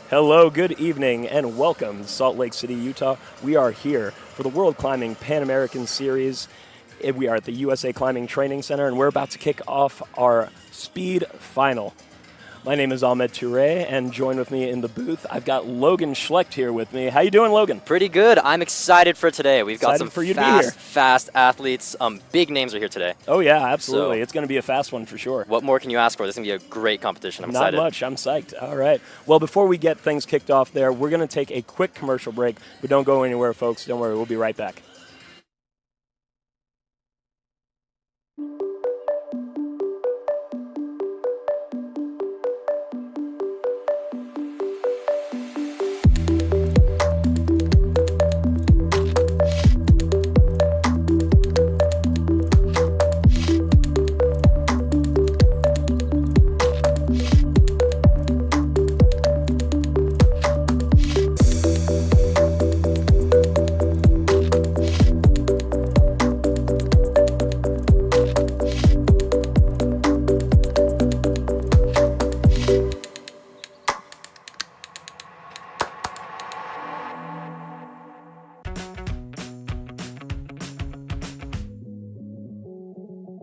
Hello, good evening, and welcome to Salt Lake City, Utah. We are here for the World Climbing Pan American Series. We are at the USA Climbing Training Center, and we're about to kick off our speed final. My name is Ahmed Touré, and joined with me in the booth, I've got Logan Schlecht here with me. How you doing, Logan? Pretty good. I'm excited for today. We've got some fast athletes. Big names are here today. Oh, yeah, absolutely. It's going to be a fast one for sure. What more can you ask for? This is going to be a great competition. I'm excited. Not much. I'm psyched. All right. Well, before we get things kicked off there, we're going to take a quick commercial break, but don't go anywhere, folks. Don't worry. We'll be right back.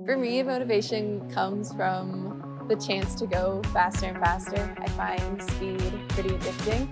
For me, motivation comes from the chance to go faster and faster. I find speed pretty addicting.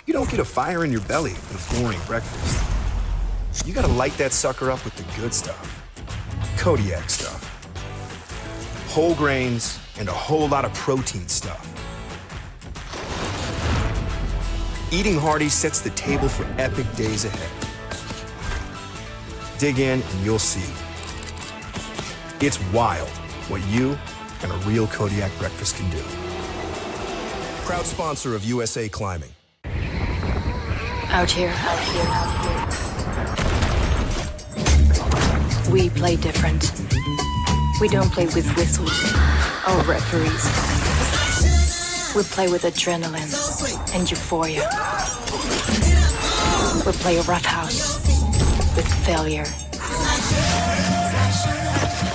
You don't get a fire in your belly with a boring breakfast. You gotta light that sucker up with the good stuff. Kodiak stuff. Whole grains and a whole lot of protein stuff. Eating hearty sets the table for epic days ahead. Dig in and you'll see. It's wild what you and a real Kodiak breakfast can do. Proud sponsor of USA Climbing. Out here. We play different. We don't play with whistles or referees. We play with adrenaline and euphoria. We play a rough house with failure.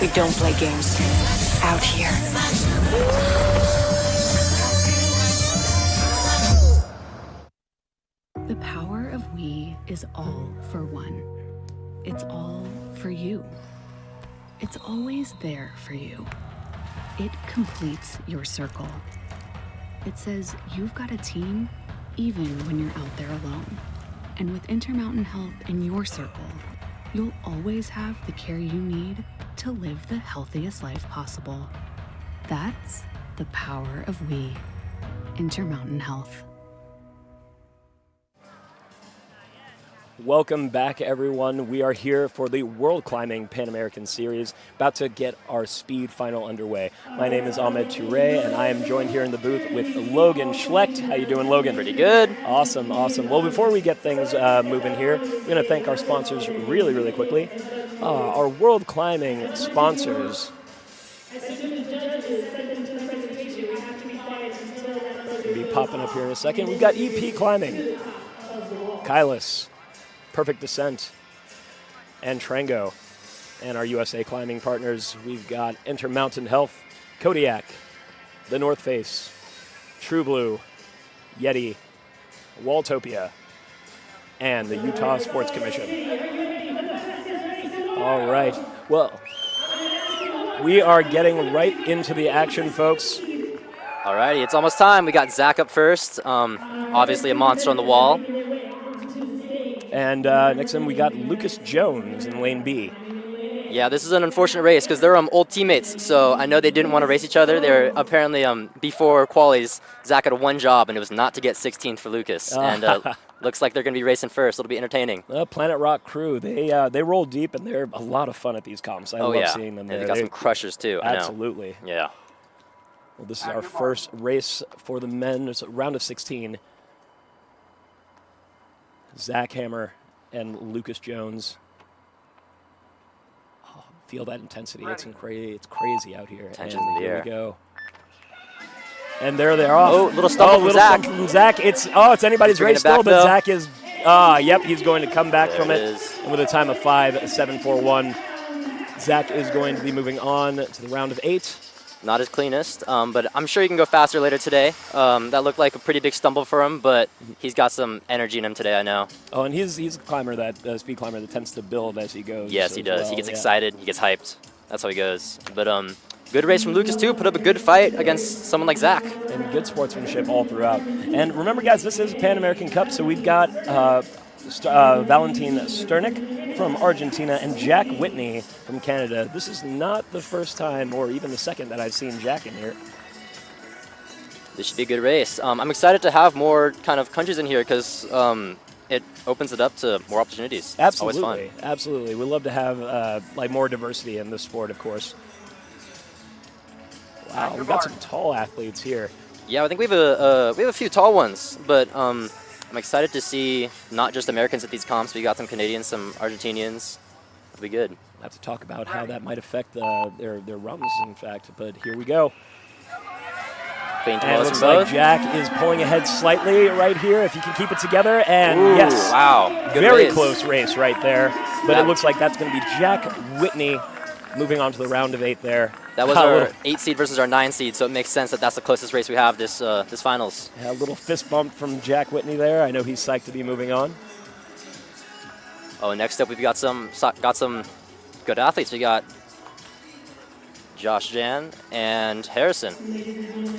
We don't play games out here. The power of we is all for one. It's all for you. It's always there for you. It completes your circle. It says you've got a team even when you're out there alone. And with Intermountain Health in your circle, you'll always have the care you need to live the healthiest life possible. That's the power of we. Intermountain Health. Welcome back, everyone. We are here for the World Climbing Pan American Series, about to get our speed final underway. My name is Ahmed Touré, and I am joined here in the booth with Logan Schlecht. How you doing, Logan? Pretty good. Awesome. Well, before we get things moving here, we're going to thank our sponsors really quickly. Our World Climbing sponsors. Will be popping up here in a second. We've got EP Climbing, Kylus, Perfect Descent, and Trango. And our USA Climbing partners, we've got Intermountain Health, Kodiak, The North Face, True Blue, Yeti, Waltopia, and the Utah Sports Commission. All right. Well, we are getting right into the action, folks. All righty, it's almost time. We got Zach up first. Obviously a monster on the wall. And next to him, we got Lucas Jones in lane B. Yeah, this is an unfortunate race because they're old teammates. So I know they didn't want to race each other. They're apparently before qualies, Zach had one job, and it was not to get 16th for Lucas. And looks like they're going to be racing first. It'll be entertaining. The Planet Rock crew, they roll deep, and they're a lot of fun at these comps. I love seeing them there. They got some crushers too. Absolutely. I know. Yeah. Well, this is our first race for the men. It's a round of 16. Zach Hammer and Lucas Jones. Oh, feel that intensity. It's crazy out here. Tension in the air. Here we go. And there they're off. Oh, little stumble from Zach. From Zach. It's anybody's race still, but Zach is. Yep, he's going to come back from it. And with a time of 5.741, Zach is going to be moving on to the round of 8. Not his cleanest, but I'm sure he can go faster later today. That looked like a pretty big stumble for him, but he's got some energy in him today, I know. Oh, and he's a climber speed climber that tends to build as he goes. Yes, he does. He gets excited. He gets hyped. That's how he goes. But good race from Lucas, too. Put up a good fight against someone like Zach. And good sportsmanship all throughout. And remember, guys, this is Pan American Cup, so we've got Valentin Sternik from Argentina and Jack Whitney from Canada. This is not the first time or even the second that I've seen Jack in here. This should be a good race. I'm excited to have more kind of countries in here because it opens it up to more opportunities. Absolutely. It's always fun. Absolutely. We love to have more diversity in this sport, of course. Wow, we've got some tall athletes here. Yeah, I think we have a few tall ones, but I'm excited to see not just Americans at these comps. We got some Canadians, some Argentinians. It'll be good. We'll have to talk about how that might affect their runs, in fact. But here we go. And it looks like Jack is pulling ahead slightly right here, if he can keep it together. And ooh, yes, wow, good very race. Close race right there. But it looks like that's going to be Jack Whitney moving on to the round of 8 there. That was our 8 seed versus our 9 seed, so it makes sense that that's the closest race we have this finals. Yeah, a little fist bump from Jack Whitney there. I know he's psyched to be moving on. Oh, next up we've got some good athletes. We got Josh Jan and Harrison.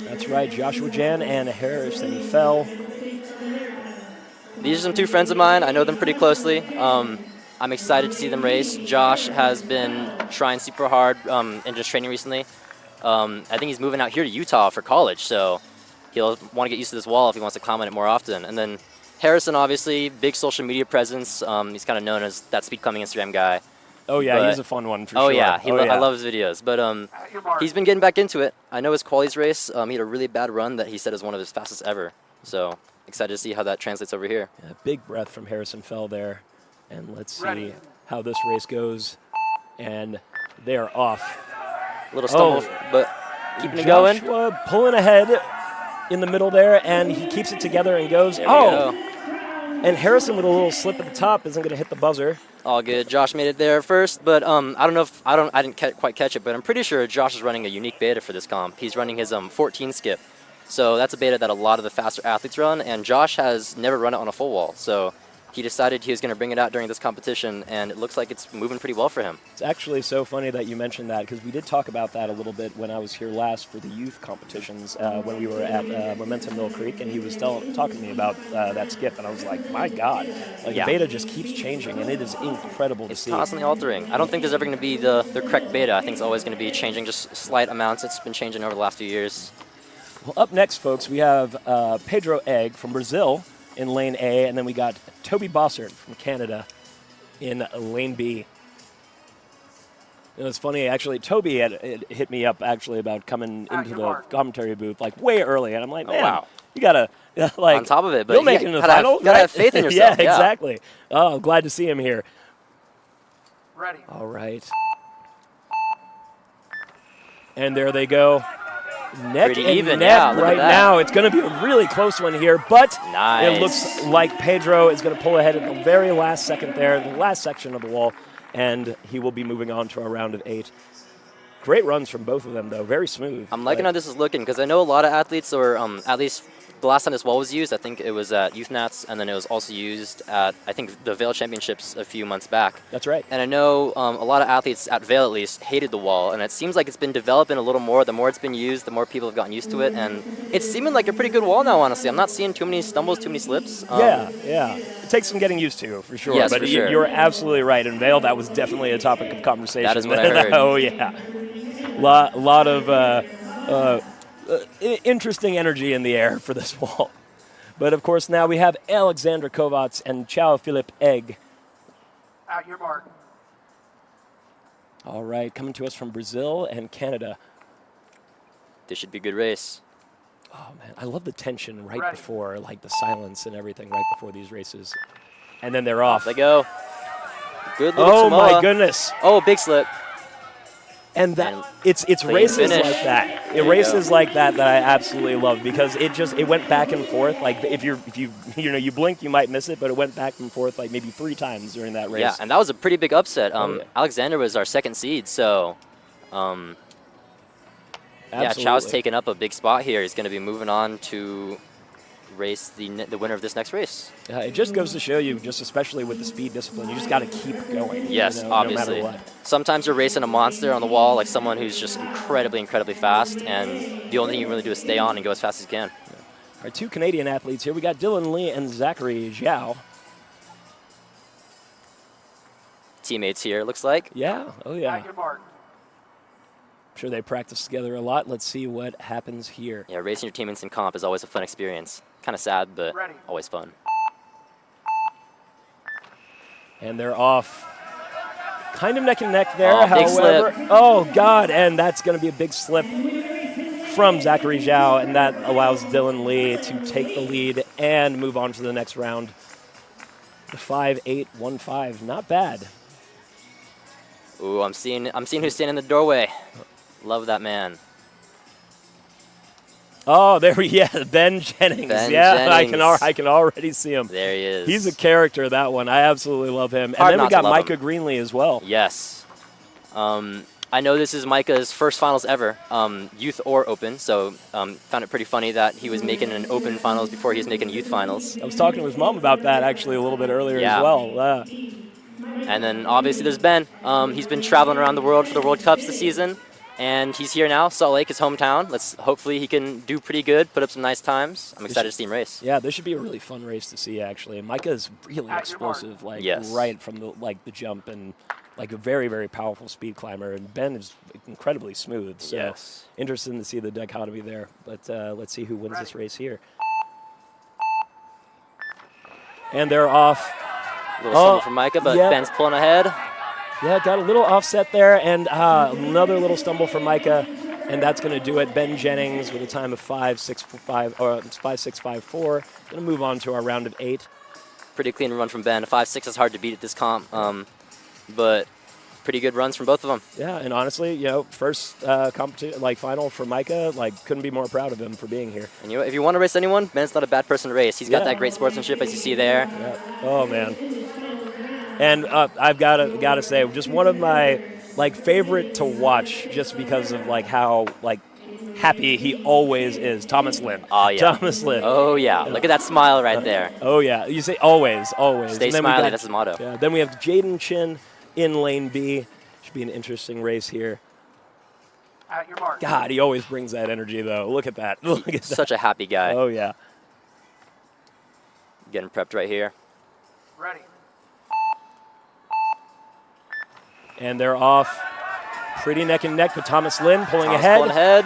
That's right, Joshua Jan and Harrison Fell. These are some 2 friends of mine. I know them pretty closely. I'm excited to see them race. Josh has been trying super hard and just training recently. I think he's moving out here to Utah for college, so he'll want to get used to this wall if he wants to climb on it more often. And then Harrison, obviously, big social media presence. He's kind of known as that speed climbing Instagram guy. Oh, yeah, he's a fun one for sure. Oh, yeah, I love his videos. But he's been getting back into it. I know his qualies race, he had a really bad run that he said is one of his fastest ever. So excited to see how that translates over here. Yeah, big breath from Harrison Fell there. And let's see how this race goes. And they are off. A little stumble, but keeping it going. Joshua pulling ahead in the middle there, and he keeps it together and goes. And Harrison with a little slip at the top isn't going to hit the buzzer. All good. Josh made it there first, but I don't know if I didn't quite catch it, but I'm pretty sure Josh is running a unique beta for this comp. He's running his 14 skip. So that's a beta that a lot of the faster athletes run, and Josh has never run it on a full wall. So he decided he was going to bring it out during this competition, and it looks like it's moving pretty well for him. It's actually so funny that you mentioned that, because we did talk about that a little bit when I was here last for the youth competitions when we were at Momentum Mill Creek, and he was talking to me about that skip, and I was like, my God. The beta just keeps changing, and it is incredible to see. It's constantly altering. I don't think there's ever going to be the correct beta. I think it's always going to be changing just slight amounts. It's been changing over the last few years. Well, up next, folks, we have Pedro Egg from Brazil in lane A, and then we got Toby Bossert from Canada in lane B. It was funny, actually, Toby had hit me up, actually, about coming into the commentary booth, way early, and I'm like, man, wow. You gotta, on top of it, but you'll make it in the final. Gotta have faith in yourself. Yeah, exactly. Oh, I'm glad to see him here. Ready. All right. And there they go. Neck pretty and even, neck yeah, right now. It's going to be a really close one here, but nice. It looks like Pedro is going to pull ahead at the very last second there, the last section of the wall, and he will be moving on to our round of 8. Great runs from both of them, though. Very smooth. I'm liking how this is looking, because I know a lot of athletes, or at least the last time this wall was used, I think it was at Youth Nats, and then it was also used at, I think, the Vail Championships a few months back. That's right. And I know a lot of athletes at Vail, at least, hated the wall, and it seems like it's been developing a little more. The more it's been used, the more people have gotten used to it, and it's seeming like a pretty good wall now, honestly. I'm not seeing too many stumbles, too many slips. Yeah. It takes some getting used to, for sure. Yes, but for sure. you're absolutely right. In Vail, that was definitely a topic of conversation. That is what I heard. Oh, yeah. Lot of interesting energy in the air for this wall. But, of course, now we have Alexander Kovacs and Chao Philip Egg. At your mark. All right, coming to us from Brazil and Canada. This should be a good race. Oh, man, I love the tension right Ready. before, like the silence and everything right before these races. And then they're off. They go. Good little Oh, Samoa. my goodness. Oh, big slip. And that And it's clean races finish. like that. There you Races go. like that I absolutely love because it went back and forth. Like if you blink, you might miss it, but it went back and forth like maybe 3 times during that race. Yeah, and that was a pretty big upset. Yeah. Alexander was our second seed, so yeah, Absolutely. Chao's taking up a big spot here. He's going to be moving on to race the winner of this next race. It just goes to show you, just especially with the speed discipline, you just got to keep going. Yes, obviously. No matter what. Sometimes you're racing a monster on the wall, like someone who's just incredibly, incredibly fast, and the only thing you can really do is stay on and go as fast as you can. Our 2 Canadian athletes here, we got Dylan Lee and Zachary Zhao. Teammates here, it looks like. Yeah, oh yeah. At your mark. I'm sure they practice together a lot. Let's see what happens here. Yeah, racing your teammates in comp is always a fun experience. Kind of sad, but Ready. always fun. And they're off. Kind of neck and neck there, Oh, big however. slip. Oh, God, and that's going to be a big slip from Zachary Zhao, and that allows Dylan Lee to take the lead and move on to the next round. The 5-8-1-5, not bad. Ooh, I'm seeing who's standing in the doorway. Love that man. Oh, Ben Jennings. Ben yeah, Jennings. I can already see him. There he is. He's a character, that one. I absolutely love him. Hard And then not we to got love Micah him. Greenlee as well. Yes. I know this is Micah's first finals ever, youth or open, so found it pretty funny that he was making an open finals before he was making youth finals. I was talking to his mom about that actually a little bit earlier Yeah. as well. And then obviously there's Ben. He's been traveling around the world for the World Cups this season, and he's here now. Salt Lake, his hometown. Hopefully he can do pretty good, put up some nice times. I'm excited to see him race. Yeah, this should be a really fun race to see actually. And Micah's really At your mark. explosive, like Yes. right from the jump, and like a very, very powerful speed climber. And Ben is incredibly smooth. So Yes. interesting to see the dichotomy there. But let's see who wins this race here. And they're off. Little stumble from Micah, but yeah. Ben's pulling ahead. Yeah, got a little offset there, and another little stumble for Micah, and that's going to do it. Ben Jennings with a time of 5.654. Going to move on to our round of 8. Pretty clean run from Ben. 5.6 is hard to beat at this comp, but pretty good runs from both of them. Yeah, and honestly, first competition, final for Micah, couldn't be more proud of him for being here. And if you want to race anyone, Ben's not a bad person to race. He's got Yeah. that great sportsmanship, as you see there. Yeah. Oh man. And I've got to say, just one of my favorite to watch, just because of how happy he always is. Thomas Lin. Oh, yeah. Thomas Lin. Oh, yeah. Look at that smile right there. Oh yeah. You say always, always. Stay And then we smiley, got- that's his motto. Yeah. Then we have Jaden Chin in lane B. Should be an interesting race here. At your mark. God, he always brings that energy though. Look at that. Look at that. Such a happy guy. Oh yeah. Getting prepped right here. Ready. And they're off. Pretty neck and neck, but Thomas Lin pulling Thomas ahead. pulling ahead.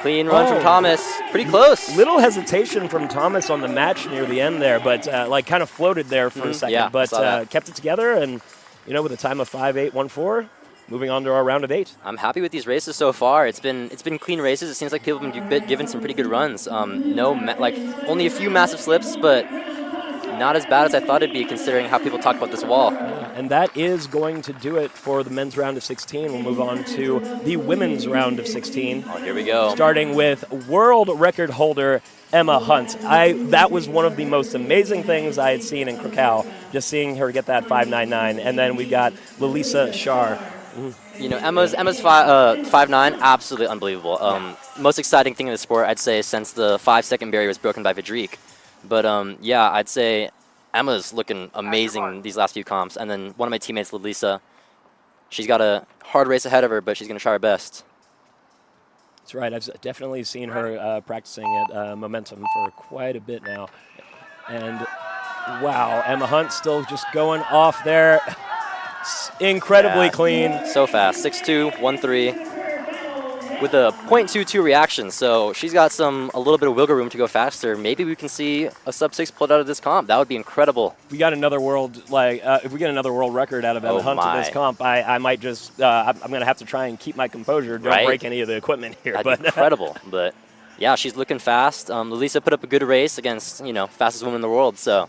Clean run from Oh. Thomas. Pretty close. Little hesitation from Thomas on the match near the end there, but kind of floated there for a second, yeah, but saw that. kept it together, and with a time of 5.814, moving on to our round of 8. I'm happy with these races so far. It's been clean races. It seems like people have been given some pretty good runs. Only a few massive slips, but not as bad as I thought it'd be, considering how people talk about this wall. And that is going to do it for the men's round of 16. We'll move on to the women's round of 16. Oh, here we go. Starting with world record holder Emma Hunt. That was one of the most amazing things I had seen in Krakow, just seeing her get that 5.99. And then we got Lalisa Shar You know, Emma's 5'9", absolutely unbelievable. Most exciting thing in the sport, I'd say, since the 5-second barrier was broken by Vidrique. But yeah, I'd say Emma's looking amazing these last few comps. And then one of my teammates, Lalisa, she's got a hard race ahead of her, but she's going to try her best. That's right. I've definitely seen her practicing at Momentum for quite a bit now. And wow, Emma Hunt still just going off there. Incredibly clean. So fast. 6'2", 1'3", with a .22 reaction. So she's got a little bit of wiggle room to go faster. Maybe we can see a sub-6 pulled out of this comp. That would be incredible. We got another world, if we get another world record out of Emma Hunt in this comp, I might just, I'm going to have to try and keep my composure. Don't break any of the equipment here. That'd be incredible. But yeah, she's looking fast. Lalisa put up a good race against, fastest woman in the world. So.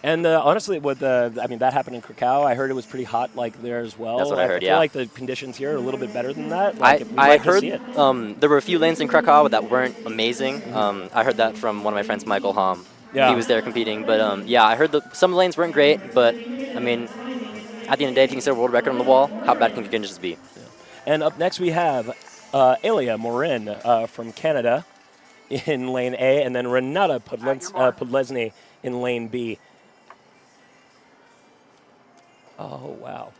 And honestly, that happened in Krakow. I heard it was pretty hot there as well. That's what I heard, I feel like the conditions here are a little bit better than that. I heard there were a few lanes in Krakow that weren't amazing. I heard that from one of my friends, Michael Hom. Yeah. He was there competing. But yeah, I heard some lanes weren't great. But I mean, at the end of the day, if you can set a world record on the wall, how bad can conditions be? Yeah. And up next we have Elia Morin from Canada in lane A, and then Renata Podlesny in lane B. Oh, wow.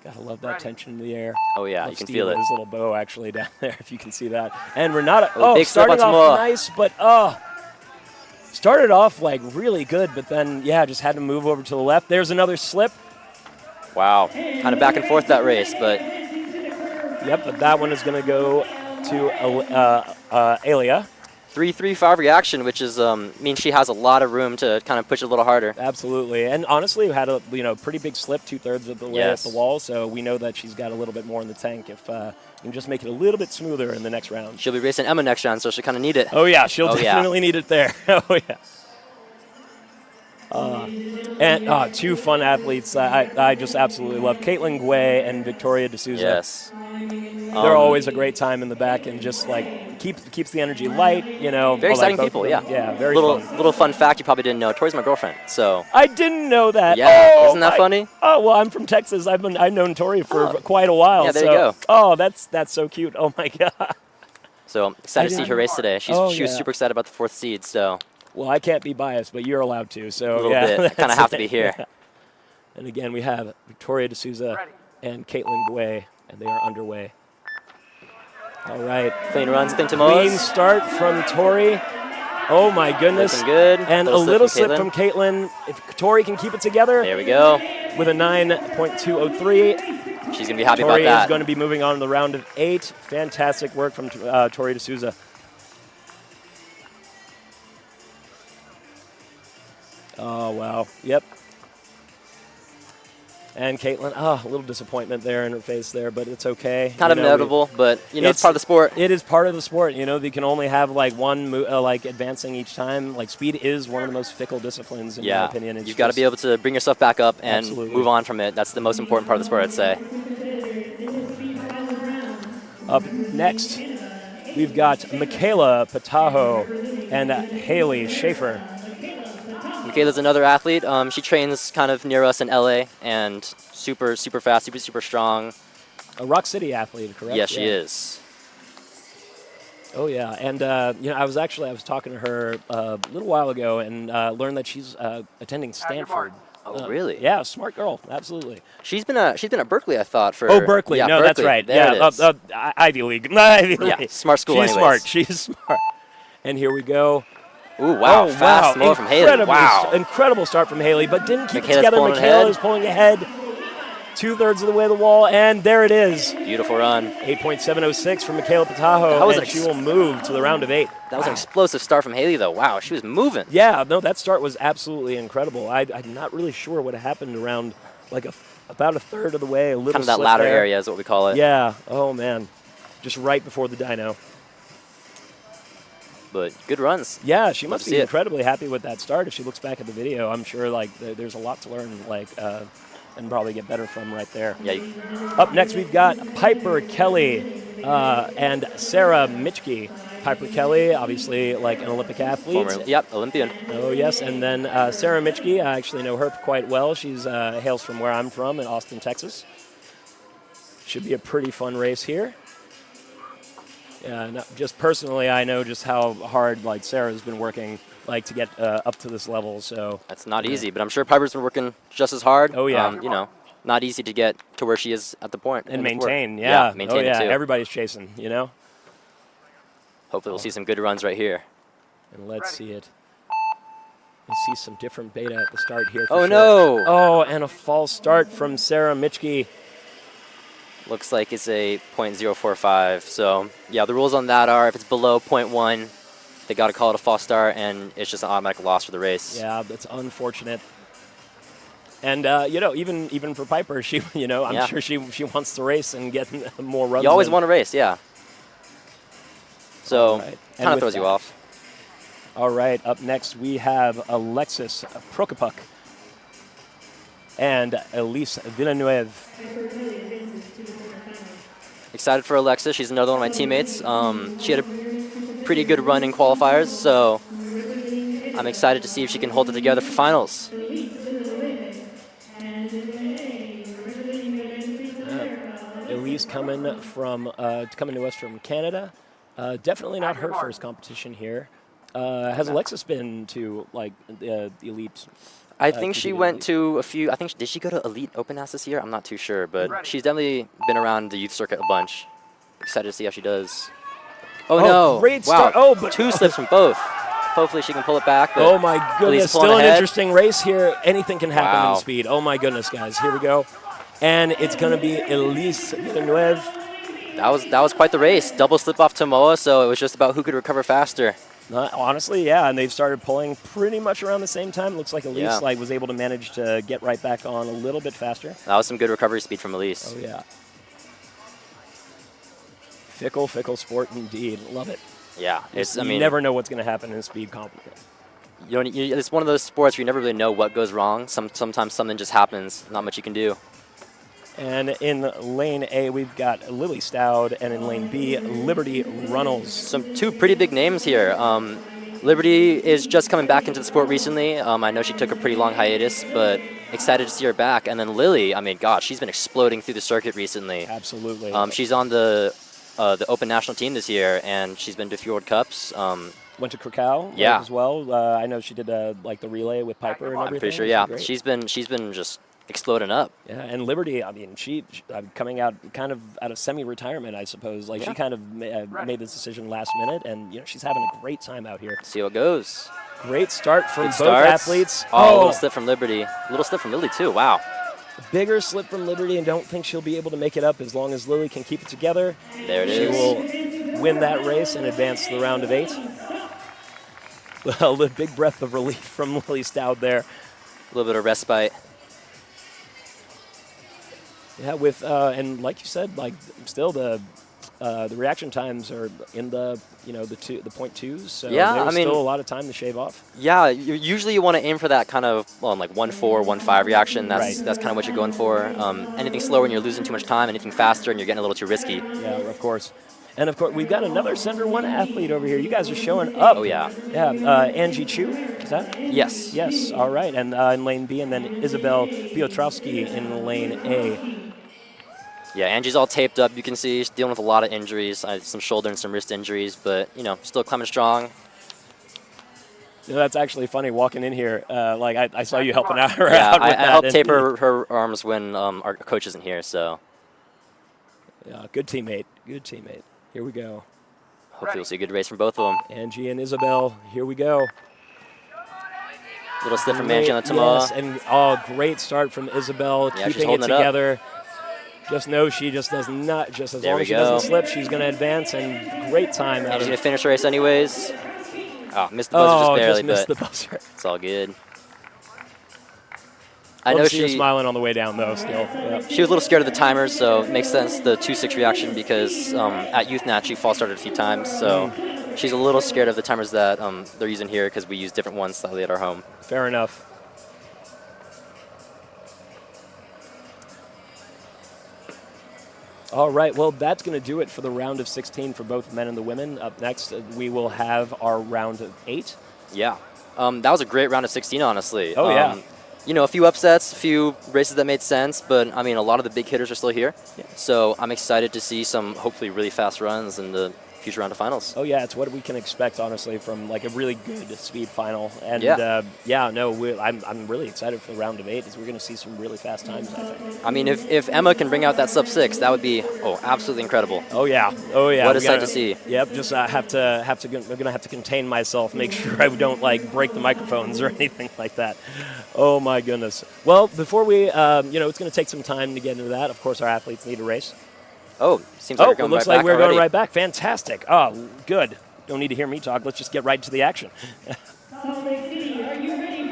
Gotta love that tension in the air. Oh, yeah, love you can Steve feel it. His little bow actually down there, if you can see that. And Renata, big starting step off on nice, but started off really good, but then, just had to move over to the left. There's another slip. Wow, kind of back and forth that race, but. Yep, but that one is going to go to Elia. 3.35 reaction, which is means she has a lot of room to kind of push it a little harder. Absolutely, and honestly, we had a pretty big slip 2/3 of the way up the wall, so we know that she's got a little bit more in the tank if you can just make it a little bit smoother in the next round. She'll be racing Emma next round, so she'll kind of need it. Oh yeah, she'll definitely need it there. Oh yeah. And two fun athletes I just absolutely love. Caitlin Guay and Victoria D'Souza. Yes. They're always a great time in the back and just keeps the energy light, Very exciting people, yeah. Yeah, very fun. Little fun fact you probably didn't know. Tori's my girlfriend, so. I didn't know that. Yeah, isn't that funny? Oh, well, I'm from Texas. I've known Tori for quite a while. Yeah, there you go. Oh, that's so cute. Oh my God. So excited to see her race today. She was super excited about the 4th seed, so. Well, I can't be biased, but you're allowed to. So a little bit. I kind of have to be here. Yeah. And again, we have Victoria D'Souza and Caitlin Guay, and they are underway. All right. Clean runs, clean Clean start from Tori. Oh my goodness. Looking good. And a little slip from Caitlin. If Tori can keep it together. There we go. With a 9.203. She's going to be happy about that. Tori is going to be moving on to the round of 8. Fantastic work from Tori D'Souza. Oh, wow. Yep. And Caitlin, a little disappointment there in her face there, but it's okay. Kind of inevitable, but, it's part of the sport. It is part of the sport. They can only have, one advancing each time. Speed is one of the most fickle disciplines, in my opinion. You've got to be able to bring yourself back up and Absolutely. move on from it. That's the most important part of the sport, I'd say. Up next, we've got Michaela Patajo and Haley Schaefer. Michaela's another athlete. She trains kind of near us in LA and super, super fast, super, super strong. A Rock City athlete, correct? Yeah, she is. Oh, yeah. And, I was talking to her a little while ago and learned that she's attending Stanford. Oh, really? Yeah, smart girl. Absolutely. She's been at Berkeley, I thought. Berkeley. Yeah, no, Berkeley. that's right. There it is. Ivy League. Ivy League. Yeah, smart school She's anyways. smart. She's smart. And here we go. Ooh, wow. Fast motor from Haley. Wow. Incredible start from Haley, but didn't keep Michaela's it together. pulling Michaela is pulling ahead 2/3 of the way to the wall, and there it is. Beautiful run. 8.706 from Michaela Patajo, and she will move to the round of 8. That was an explosive start from Haley, though. Wow, she was moving. Yeah, no, that start was absolutely incredible. I'm not really sure what happened around, about a third of the way, a little kind of that slip ladder there. area is what we call it. Yeah. Oh, man. Just right before the dyno. But good runs. Yeah, she must be incredibly happy with that start. If she looks back at the video, I'm sure there's a lot to learn, and probably get better from right there. Yeah. Up next, we've got Piper Kelly and Sarah Mitchke Piper Kelly, obviously like an Olympic athlete. Yep, Olympian. Oh, yes. And then Sarah Mitchke, I actually know her quite well. She's hails from where I'm from in Austin, Texas. Should be a pretty fun race here. Yeah, just personally, I know just how hard like Sarah's been working like to get up to this level. So that's not easy, but I'm sure Piper's been working just as hard. Oh yeah, you know, not easy to get to where she is at the point and maintain. Yeah, maintain it too. Everybody's chasing. You know. Hopefully, we'll see some good runs right here. And let's see it. We see some different beta at the start here. Oh sure. no! Oh, and a false start from Sarah Mitchke. Looks like it's a .045. So yeah, the rules on that are if it's below .1, they got to call it a false start, and it's just an automatic loss for the race. Yeah, that's unfortunate. And you know, even for Piper, she, you know, I'm sure she wants to race and get more runs. You always want to race, yeah. So kind of throws you off. All right, up next we have Alexis Prokopuk and Elise Villeneuve. Excited for Alexis. She's another one of my teammates. She had a pretty good run in qualifiers, so I'm excited to see if she can hold it together for finals. Elise coming to us from Canada. Definitely not her first competition here. Has Alexis been to like the elite? I think she went to a few. I think did she go to Elite Open Ass this year? I'm not too sure, but she's definitely been around the youth circuit a bunch. Excited to see how she does. Oh no! Great start! Wow. Oh, but 2 slips from both. Hopefully she can pull it back. Oh my goodness! Still an interesting race here. Anything can happen in Wow. speed. Oh my goodness, guys! Here we go, and it's going to be Elise Villeneuve. That was quite the race. Double slip off Tomoa, so it was just about who could recover faster. Honestly, yeah, and they've started pulling pretty much around the same time. Looks like Elise was able to manage to get right back on a little bit faster. That was some good recovery speed from Elise. Oh yeah. Fickle sport indeed. Love it. Yeah, I mean, you never know what's going to happen in a speed comp. It's one of those sports where you never really know what goes wrong. Sometimes something just happens. Not much you can do. And in lane A, we've got Lily Stout, and in lane B, Liberty Runnels. Two pretty big names here. Liberty is just coming back into the sport recently. I know she took a pretty long hiatus, but excited to see her back. And then Lily, I mean, gosh, she's been exploding through the circuit recently. Absolutely. She's on the Open national team this year, and she's been to a few World Cups. Went to Krakow as well. I know she did like the relay with Piper and everything. I'm pretty sure, yeah. She's been just exploding up. Yeah, and Liberty, I mean, she coming out kind of out of semi-retirement, I suppose. Like she kind of made this decision last minute, and you know she's having a great time out here. See how it goes. Great start from both athletes. Oh, a little slip from Liberty. A little slip from Lily too. Wow. Bigger slip from Liberty, and don't think she'll be able to make it up as long as Lily can keep it together. There it is. She will win that race and advance to the round of 8. Well, the big breath of relief from Lily Stout there. A little bit of respite. Yeah, with and like you said, like still the reaction times are in the the 0.2s. So there's still a lot of time to shave off. Yeah, usually you want to aim for that kind of like 1.4, 1.5 reaction. That's kind of what you're going for. Anything slower and you're losing too much time. Anything faster and you're getting a little too risky. Yeah, of course. And of course, we've got another Center 1 athlete over here. You guys are showing up. Oh yeah. Yeah, Angie Chu, is that? Yes. Yes. All right, and in lane B, and then Isabel Piotrowski in lane A. Yeah, Angie's all taped up. You can see she's dealing with a lot of injuries, some shoulder and some wrist injuries, but still climbing strong. That's actually funny walking in here. Like I saw you helping out her out. With I that. helped tape her arms when our coach isn't here. So. Yeah, good teammate. Good teammate. Here we go. Hopefully we'll see a good race from both of them. Angie and Isabel. Here we go. Little slip from Angie on the Tomoa. Yes, and great start from Isabel, keeping it together. Just know she just does not, just as long as she doesn't slip, she's going to advance, and great time. And she's going to finish the race anyways. Oh, missed the buzzer just barely, missed the buzzer. It's all good. I know she was smiling on the way down, though, still. Yep. She was a little scared of the timers, so it makes sense, the 2.6 reaction, because at YouthNat she false started a few times, so she's a little scared of the timers that they're using here because we use different ones slightly at our home. Fair enough. All right, well, that's going to do it for the round of 16 for both men and the women. Up next, we will have our round of 8. Yeah. That was a great round of 16, honestly. Oh, yeah. You know, a few upsets, a few races that made sense, but, I mean, a lot of the big hitters are still here. Yeah. So I'm excited to see some hopefully really fast runs in the future round of finals. Oh, yeah, it's what we can expect, honestly, from like a really good speed final. And I'm really excited for the round of 8 because we're going to see some really fast times, I think. I mean, if Emma can bring out that sub-6, that would be, absolutely incredible. Oh, yeah. Oh, yeah. What a sight to see. Yep, just I'm going to have to contain myself, make sure I don't, like, break the microphones or anything like that. Oh, my goodness. Well, before we, it's going to take some time to get into that. Of course, our athletes need a race. Oh, seems like we're going looks right like back we're already. going right back. Fantastic. Oh, good. Don't need to hear me talk. Let's just get right to the action. And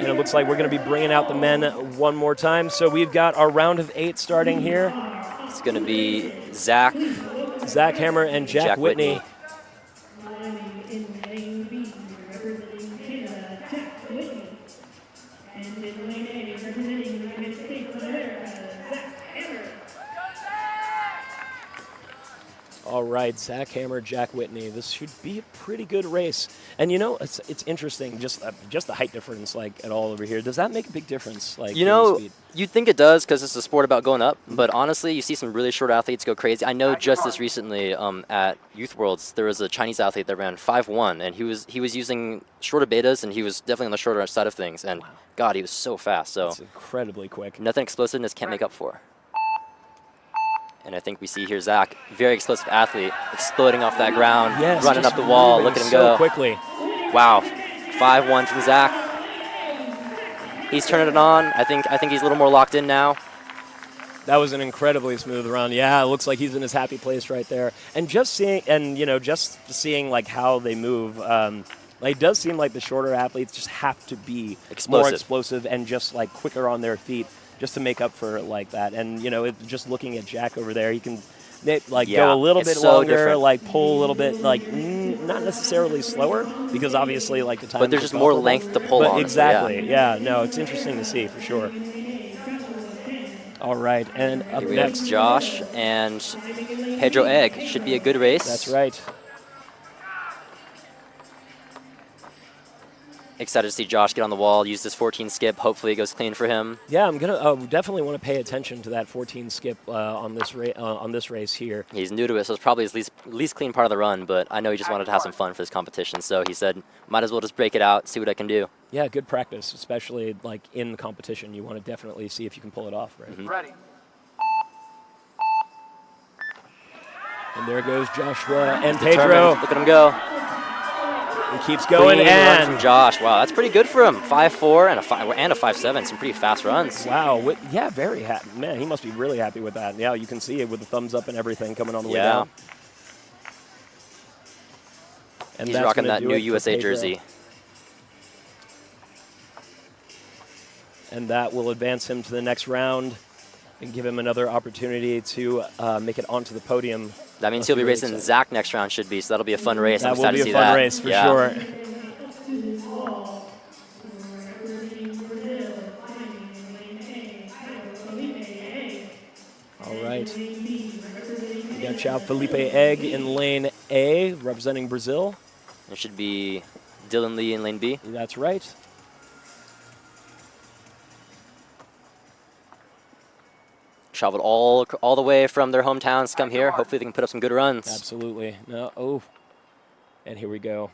it looks like we're going to be bringing out the men one more time. So we've got our round of 8 starting here. It's going to be Zach Hammer and Jack Whitney. All right, Zach Hammer, Jack Whitney. This should be a pretty good race. And it's interesting, just the height difference, like at all over here. Does that make a big difference? Like, you'd think it does because it's a sport about going up. But honestly, you see some really short athletes go crazy. I know just this recently at Youth Worlds, there was a Chinese athlete that ran 5'1", and he was using shorter betas, and he was definitely on the shorter side of things. And God, he was so fast. So it's incredibly quick. Nothing explosiveness can't make up for. And I think we see here Zach, very explosive athlete, exploding off that ground, running up the wall. Look at him go. Quickly. Wow, 5'1" from Zach. He's turning it on. I think he's a little more locked in now. That was an incredibly smooth run. Yeah, it looks like he's in his happy place right there. And just seeing like how they move, it does seem like the shorter athletes just have to be more explosive and just like quicker on their feet, just to make up for it like that. And, just looking at Jack over there, he can go a little bit longer, different. Pull a little bit, not necessarily slower, because obviously the time. But there's just more length to pull on. Exactly, yeah. No, it's interesting to see for sure. All right, and up here we next. have Josh and Pedro Egg. Should be a good race. That's right. Excited to see Josh get on the wall, use this 14 skip. Hopefully it goes clean for him. Yeah, I'm definitely want to pay attention to that 14 skip on this race here. He's new to it, so it's probably his least clean part of the run, but I know he just wanted to have some fun for this competition, so he said, might as well just break it out, see what I can do. Yeah, good practice, especially in the competition. You want to definitely see if you can pull it off, right? Mm-hmm. Ready. And there goes Joshua and Pedro. Look at him go. He keeps going, Clean and run from Josh. Wow, that's pretty good for him. 5'4" and a 5'7". Some pretty fast runs. Wow. Yeah, very happy. Man, he must be really happy with that. Yeah, you can see it with the thumbs up and everything coming on the way down. And he's rocking that new USA jersey. And that will advance him to the next round and give him another opportunity to make it onto the podium. That means he'll be racing Zach next round, should be, so that'll be a fun race. I'm excited to see that. That will be a fun race for sure. All right. We got Chao Felipe Egg in lane A, representing Brazil. There should be Dylan Lee in lane B. That's right. Traveled all the way from their hometowns to come here. Hopefully they can put up some good runs. Absolutely. And here we go.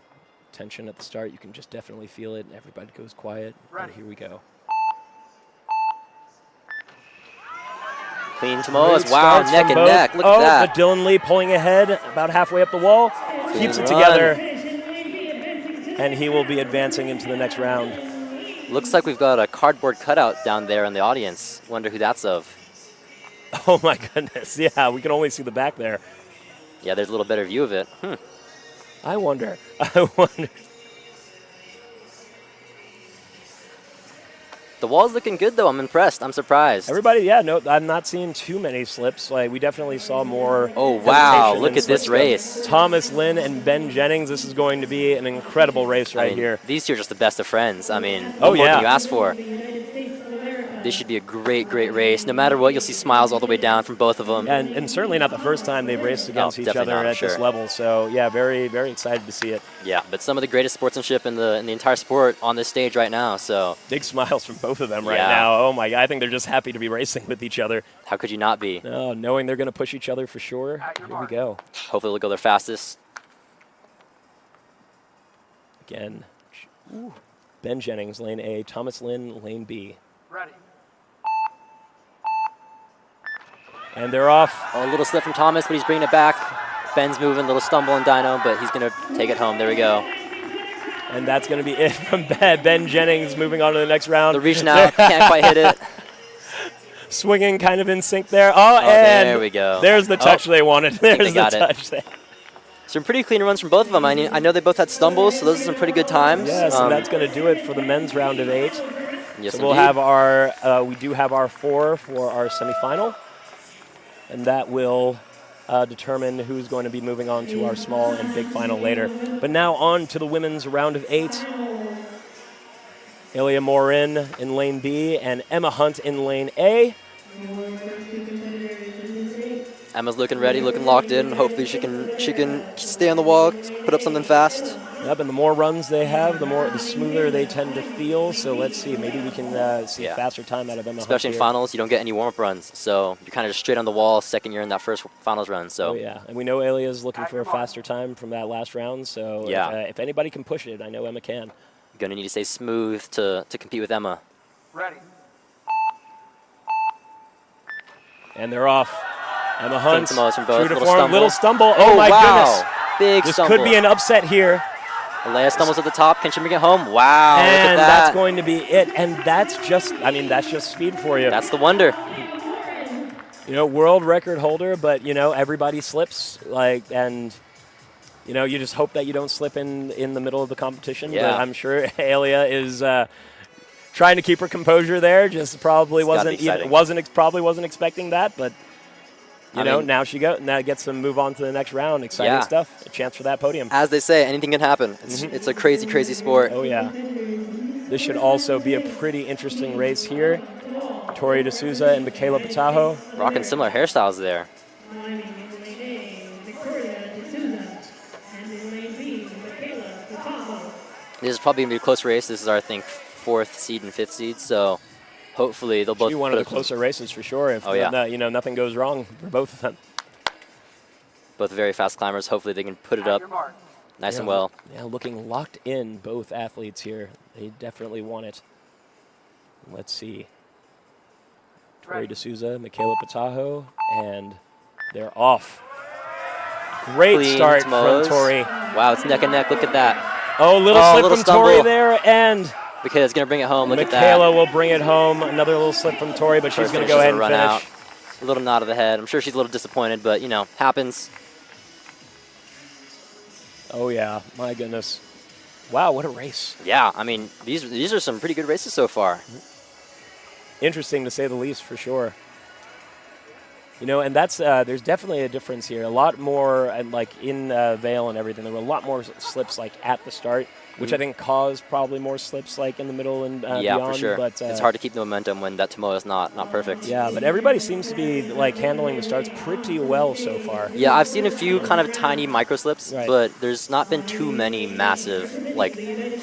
Tension at the start. You can just definitely feel it. Everybody goes quiet. And here we go. Clean Tamoas. Wow, neck and neck. Look at that. But Dylan Lee pulling ahead about halfway up the wall. Keeps it together. And he will be advancing into the next round. Looks like we've got a cardboard cutout down there in the audience. Wonder who that's of. Oh my goodness, yeah, we can only see the back there. Yeah, there's a little better view of it. I wonder. The wall's looking good, though. I'm impressed. I'm surprised. Everybody, yeah, no, I'm not seeing too many slips. We definitely saw more. Oh, wow, look at this race. Thomas Lynn and Ben Jennings, this is going to be an incredible race here. These two are just the best of friends. What more yeah. can you ask for? This should be a great race. No matter what, you'll see smiles all the way down from both of them. And certainly not the first time they've raced against each definitely other not, at this sure. level. So yeah, very, very excited to see it. Yeah, but some of the greatest sportsmanship in the entire sport on this stage right now. So Big smiles from both of them right Yeah. now. Oh my God, I think they're just happy to be racing with each other. how could you not be? Oh, knowing they're going to push each other for sure. At your Here we mark. go. Hopefully they'll go their fastest. Again, Ben Jennings, lane A. Thomas Lynn, lane B. Ready. And they're off. A little slip from Thomas, but he's bringing it back. Ben's moving, little stumble in dyno, but he's going to take it home. There we go. And that's going to be it from Ben Jennings moving on to the next round. The reach now, can't quite hit it. Swinging kind of in sync there. And there we go. There's the touch they wanted. think There's they the got it. touch there. Some pretty clean runs from both of them. I know they both had stumbles, so those are some pretty good times. Yes, and that's going to do it for the men's round of 8. Yes, So we'll indeed. have our, we do have our 4 for our semifinal, and that will determine who's going to be moving on to our small and big final later. But now on to the women's round of 8. Ilya Morin in lane B and Emma Hunt in lane A. Emma's looking ready, looking locked in. Hopefully she can stay on the wall, put up something fast. Yep, and the more runs they have, the smoother they tend to feel. So let's see, maybe we can see a faster time out of Emma Especially Hunt in here. finals, you don't get any warm-up runs, so you're kind of just straight on the wall second you're in that first finals run. So Oh yeah, and we know Ilya's looking for a faster time from that last round. So Yeah. if anybody can push it, I know Emma can. gonna need to stay smooth to compete with Emma. Ready. And they're off. Emma Hunt, Same Samoas from both. true to Little form, stumble. little stumble. Oh, my wow. goodness. Big This stumble. could be an upset here. Alea stumbles at the top. Can she bring it home? Wow, look at And that. that's going to be it. And that's just speed for you. That's the wonder. World record holder, but, everybody slips. And, you just hope that you don't slip in the middle of the competition. Yeah. But I'm sure Ilya is trying to keep her composure there. Just probably It's gotta be probably wasn't expecting that, but I mean- now now gets to move on to the next round. Exciting Yeah. stuff. A chance for that podium. As they say, anything can happen. It's a crazy sport. Oh yeah. This should also be a pretty interesting race here. Tori D'Souza and Michaela Patajo. Rocking similar hairstyles there. This is probably going to be a close race. This is our, I think, 4th seed and 5th seed, so hopefully they'll both Be one of the put- closer races for sure. If Oh, yeah. nothing goes wrong for both of them. both very fast climbers. Hopefully they can put it At up your mark. nice and Yeah. well. Yeah, looking locked in, both athletes here. They definitely want it. Let's see. Tori Ready. D'Souza, Michaela Patajo, and they're off. Great Clean start Samoas. from Tori. Wow, it's neck and neck. Look at that. Oh, little Oh, slip little from Tori stumble. there, and Michaela's going to bring it home. Look Michaela at that. will bring it home. Another little slip from Tori, but she's Her going to finish go is ahead a and run finish. out. A little nod of the head. I'm sure she's a little disappointed, but, happens. Oh, yeah. My goodness. Wow, what a race. Yeah, I mean, these are some pretty good races so far. Interesting to say the least, for sure. And that's there's definitely a difference here. A lot more, and like in Vail and everything, there were a lot more slips like at the start, which I think caused probably more slips like in the middle and Yeah, beyond. for sure. But It's hard to keep the momentum when that Tomoa is not perfect. Yeah, but everybody seems to be like handling the starts pretty well so far. Yeah, I've seen a few kind of tiny micro slips, Right. but there's not been too many massive,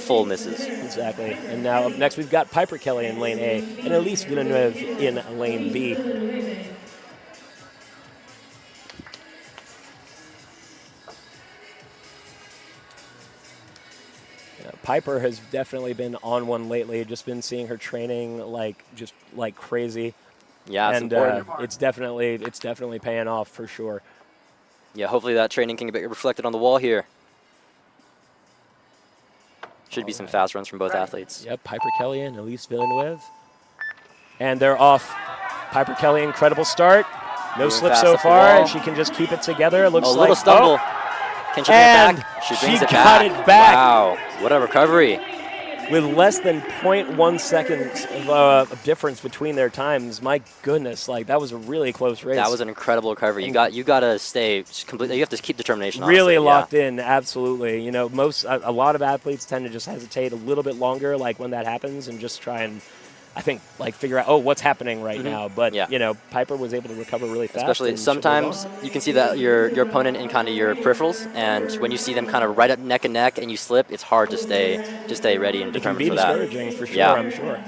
full misses. Exactly. And now up next we've got Piper Kelly in lane A and Elise Villeneuve in lane B. Piper has definitely been on one lately. Just been seeing her training like crazy, Yeah, it's and important. it's definitely paying off for sure. Yeah, hopefully that training can get reflected on the wall here. Should be some fast runs from both athletes. Yep, Piper Kelly and Elise Villeneuve, and they're off. Piper Kelly, incredible start. No Moving slip fast so up the far. wall. If she can just keep it together, it looks A like little stumble. Can she bring and it back? She she brings it got back. it back. Wow, what a recovery. with less than 0.1 seconds of difference between their times. My goodness, that was a really close race. That was an incredible recovery. You got to stay completely. You have to keep determination. Really honestly, yeah. locked in, absolutely. A lot of athletes tend to just hesitate a little bit longer, like when that happens, and just try and I think, like figure out, oh, what's happening right now. But Yeah. you know, Piper was able to recover really fast. Especially and should move on. sometimes you can see that your opponent in kind of your peripherals, and when you see them kind of right up neck and neck and you slip, it's hard to stay ready and It can determined be for that. discouraging for sure, Yeah. I'm sure.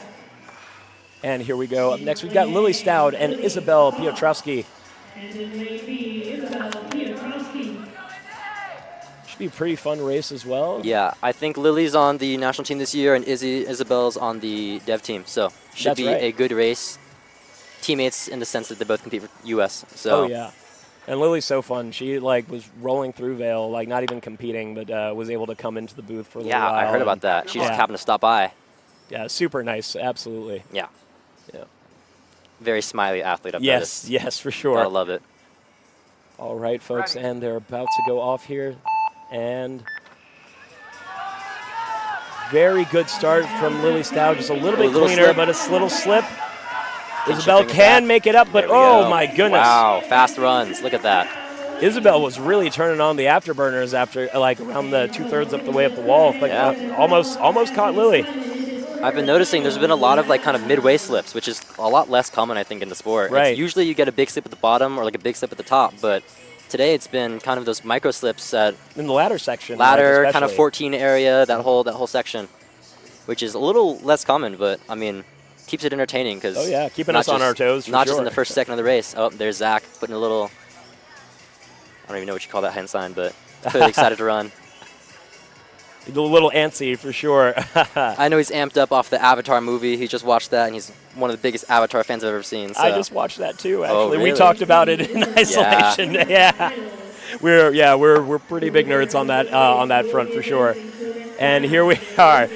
And here we go. Up next, we've got Lily Stout and Isabel Piotrowski. Should be a pretty fun race as well. Yeah, I think Lily's on the national team this year, and Isabel's on the dev team, so should That's be right. a good race. Teammates in the sense that they both compete for U.S. So Oh yeah, and Lily's so fun. She like was rolling through Vale, like not even competing, but was able to come into the booth for a little yeah, while. I heard about and- that. She just Yeah. happened to stop by. Yeah, super nice, absolutely. Yeah, Yeah. very smiley athlete. I've Yes, noticed. yes, for sure. Gotta love it. All right, folks, Ready. and they're about to go off here, and very good start from Lily Stout. Just a little bit little cleaner, slip. but a little slip. Think Isabel she'll bring it can back. make it up, but There we oh go. my goodness. Wow, fast runs. Look at that. Isabel was really turning on the afterburners after like around the 2/3 up the way up the wall. Like Yeah. almost caught Lily. I've been noticing there's been a lot of like kind of midway slips, which is a lot less common, I think, in the sport. Right. Usually you get a big slip at the bottom or like a big slip at the top, but today it's been kind of those micro slips at In the ladder section. ladder, like, kind of especially. 14 area, that whole section, which is a little less common, but I mean, keeps it entertaining because Oh, yeah, keeping us on our toes, for not just in sure. the first second of the race. Oh, there's Zach putting a little. I don't even know what you call that hand sign, but clearly excited to run. A little antsy for sure. I know he's amped up off the Avatar movie. He just watched that, and he's one of the biggest Avatar fans I've ever seen. So. I just watched that too. Actually, Oh, we really? talked about it in isolation. Yeah, we're pretty big nerds on that front for sure. And here we are,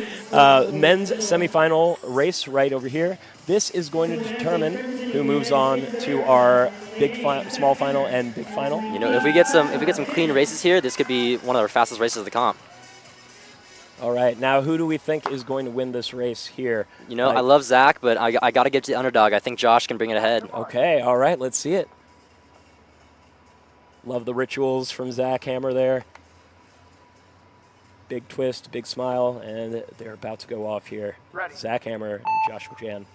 men's semifinal race right over here. This is going to determine who moves on to our small final and big final. You know, if we get some clean races here, this could be one of our fastest races of the comp. All right, now who do we think is going to win this race here? You know, I love Zach, but I got to get to the underdog. I think Josh can bring it ahead. Okay, all right, let's see it. Love the rituals from Zach Hammer there. Big twist, big smile, and they're about to go off here. Ready. Zach Hammer and Joshua Jan.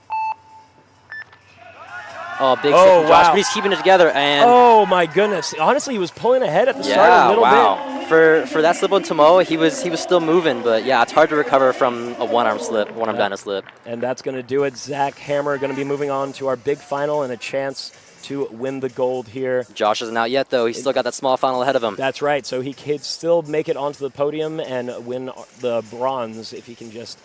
Oh, big Oh, slip from Josh, wow. but he's keeping it together. And Oh my goodness! Honestly, he was pulling ahead at the start a yeah, little wow. bit. For that slip on Tomoa, he was still moving, but yeah, it's hard to recover from a one-arm dyno slip. And that's going to do it. Zach Hammer going to be moving on to our big final and a chance to win the gold here. Josh isn't out yet, though. He's still got that small final ahead of him. That's right. So he could still make it onto the podium and win the bronze if he can just,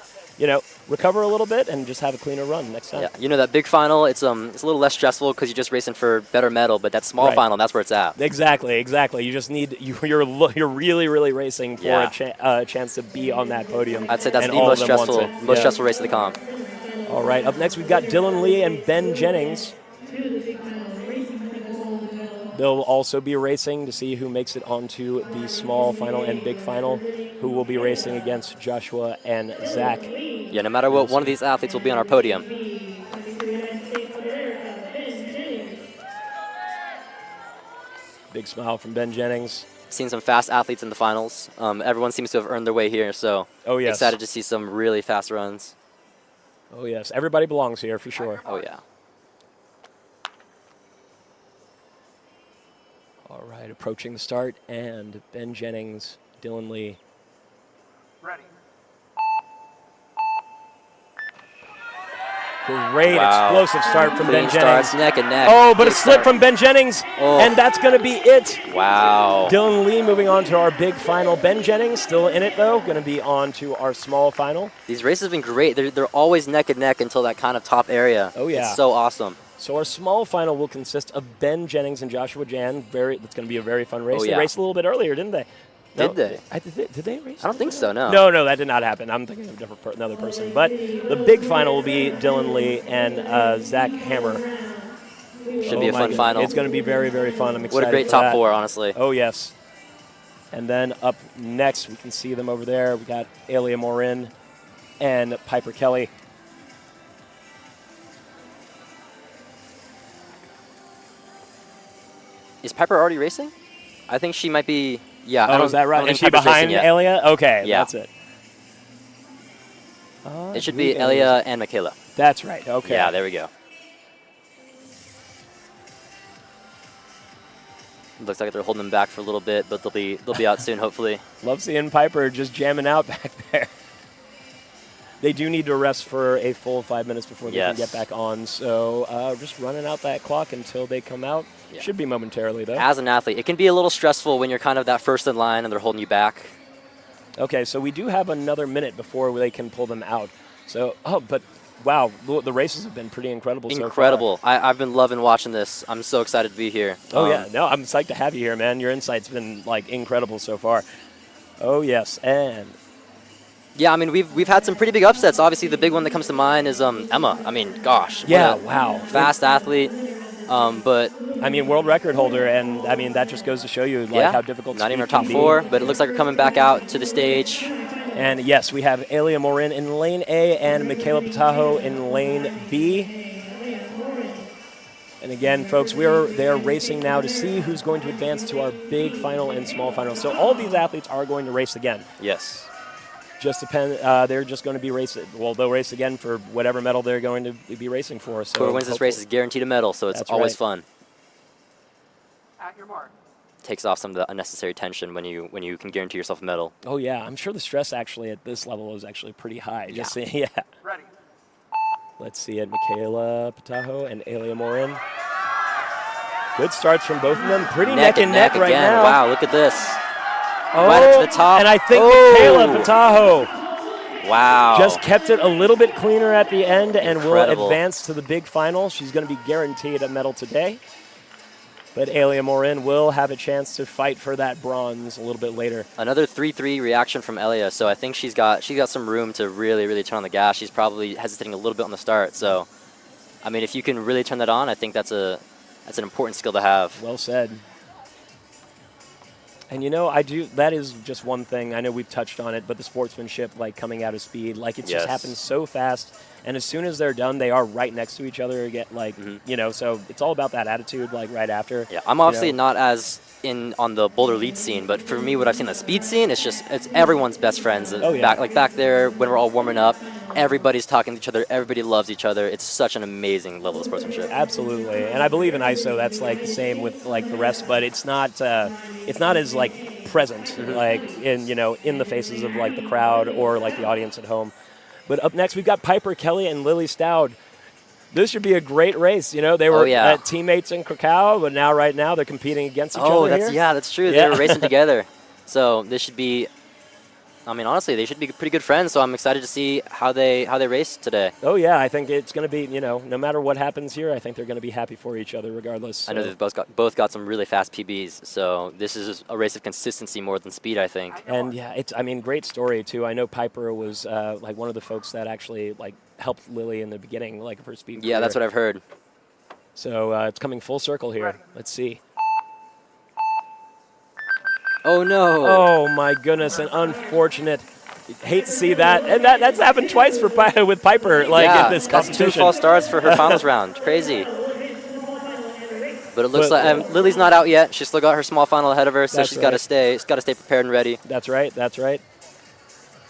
recover a little bit and just have a cleaner run next time. Yeah, you know that big final, it's a little less stressful because you're just racing for better medal, but that small Right. final, that's where it's at. Exactly. You just need you're really racing for Yeah. a chance to be on that podium. I'd say that's and the all most of them want stressful, it. most Yeah. stressful race of the comp. All right. Up next, we've got Dylan Lee and Ben Jennings. They'll also be racing to see who makes it onto the small final and big final, who will be racing against Joshua and Zach. Yeah, no matter what, one of these athletes will be on our podium. Big smile from Ben Jennings. Seen some fast athletes in the finals. Everyone seems to have earned their way here, so Oh, yes. excited to see some really fast runs. Oh, yes. Everybody belongs here for sure. Oh, yeah. All right. Approaching the start, and Ben Jennings, Dylan Lee. Ready. Great Wow. explosive start from Clean Ben starts, Jennings. neck and neck. Oh, but a Big slip start. from Ben Jennings, Oh. and that's going to be it. Wow. Dylan Lee moving on to our big final. Ben Jennings still in it, though, going to be on to our small final. These races have been great. They're always neck and neck until that kind of top area. Oh, yeah. It's so awesome. So our small final will consist of Ben Jennings and Joshua Jan. That's going to be a very fun race. Oh, They yeah. raced a little bit earlier, didn't they? Did they? Did they race? I don't think so, no. No, that did not happen. I'm thinking of another person. But the big final will be Dylan Lee and Zach Hammer. Should be a my fun goodness. final. It's going to be very, very fun. I'm excited What a great for top that. four, honestly. Oh, yes. And then up next, we can see them over there. We got Alia Morin and Piper Kelly. Is Piper already racing? I think she might be. Yeah. I Oh, don't- is that I right? don't Is think she Piper's racing behind yet. Alia? Okay, Yeah. that's it. It should be Elia and Michaela. That's right. Okay. Yeah, there we go. Looks like they're holding them back for a little bit, but they'll be out soon, hopefully. Love seeing Piper just jamming out back there. They do need to rest for a full 5 minutes before they can get back on. So just running out that clock until they come out. Yeah. Should be momentarily, though. As an athlete, it can be a little stressful when you're kind of that first in line and they're holding you back. Okay, so we do have another minute before they can pull them out. So, but wow, the races have been pretty incredible so far. Incredible. I've been loving watching this. I'm so excited to be here. Oh, yeah. No, I'm psyched to have you here, man. Your insight's been, like, incredible so far. Oh, yes. And yeah, I mean, we've had some pretty big upsets. Obviously, the big one that comes to mind is Emma. I mean, gosh. Yeah, wow. Fast athlete. But I mean, world record holder, and I mean that just goes to show you like how difficult. Not even our speed top can be. 4, but it looks like we're coming back out to the stage. And yes, we have Alia Morin in lane A and Michaela Patajo in lane B. And again, folks, they're racing now to see who's going to advance to our big final and small final. So all of these athletes are going to race again. Yes. Just depend. They're just going to be racing. Well, they'll race again for whatever medal they're going to be racing for. So whoever wins this race is guaranteed a medal, so it's That's always right. fun. At your mark. Takes off some of the unnecessary tension when you can guarantee yourself a medal. Oh yeah, I'm sure the stress actually at this level is actually pretty high. Just Yeah. yeah. Ready. Let's see it. Michaela Patajo and Alia Morin. Good starts from both of them. Pretty neck and neck right again. now. Wow, look at this. Oh, Right up to the top. and I think Oh. Michaela Patajo Wow. just kept it a little bit cleaner at the end and will Incredible. advance to the big final. She's going to be guaranteed a medal today. But Alia Morin will have a chance to fight for that bronze a little bit later. Another 3-3 reaction from Elia, so I think she's got some room to really turn on the gas. She's probably hesitating a little bit on the start, so I mean, if you can really turn that on, I think that's an important skill to have. Well said. And you know, that is just one thing. I know we've touched on it, but the sportsmanship, like coming out of speed, like it just happens so fast. And as soon as they're done, they are right next to each other again, like, you know, so it's all about that attitude, like right after. Yeah, I'm obviously not as in on the boulder lead scene, but for me, what I've seen on the speed scene, it's everyone's best friends. Oh, yeah. Back there, when we're all warming up, everybody's talking to each other, everybody loves each other. It's such an amazing level of sportsmanship. Absolutely. And I believe in ISO, that's like the same with like the rest, but it's not as like present, like in the faces of like the crowd or like the audience at home. But up next, we've got Piper Kelly and Lily Stout. This should be a great race. You know, they were teammates in Krakow, but right now they're competing against each other here. That's true. They were racing together. So this should be, I mean, honestly, they should be pretty good friends. So I'm excited to see how they race today. Oh yeah, I think it's going to be, no matter what happens here, I think they're going to be happy for each other regardless. So. I know they've both got some really fast PBs. So this is a race of consistency more than speed, I think. And yeah, great story too. I know Piper was like one of the folks that actually like helped Lily in the beginning, like of her speed. Yeah, that's what I've heard. So it's coming full circle here. Let's see. Oh no! Oh my goodness, an unfortunate. Hate to see that, and that's happened twice with Piper. Like in this competition. That's 2 false starts for her finals round. Crazy. But it looks like Lily's not out yet. She's still got her small final ahead of her, so she's got to stay prepared and ready. That's right. That's right.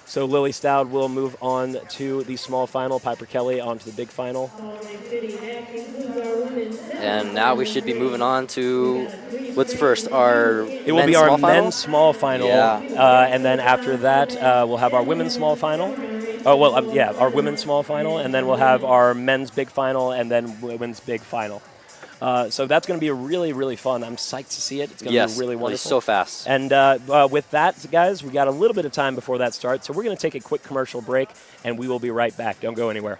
So Lily Stout will move on to the small final. Piper Kelly on to the big final. And now we should be moving on to what's first, It will be our men's small final. Yeah. And then after that, we'll have our women's small final. Oh, well, our women's small final, and then we'll have our men's big final, and then women's big final. So that's going to be really, really fun. I'm psyched to see it. It's going to be really wonderful. It's so fast. And with that, guys, we got a little bit of time before that starts, so we're going to take a quick commercial break, and we will be right back. Don't go anywhere.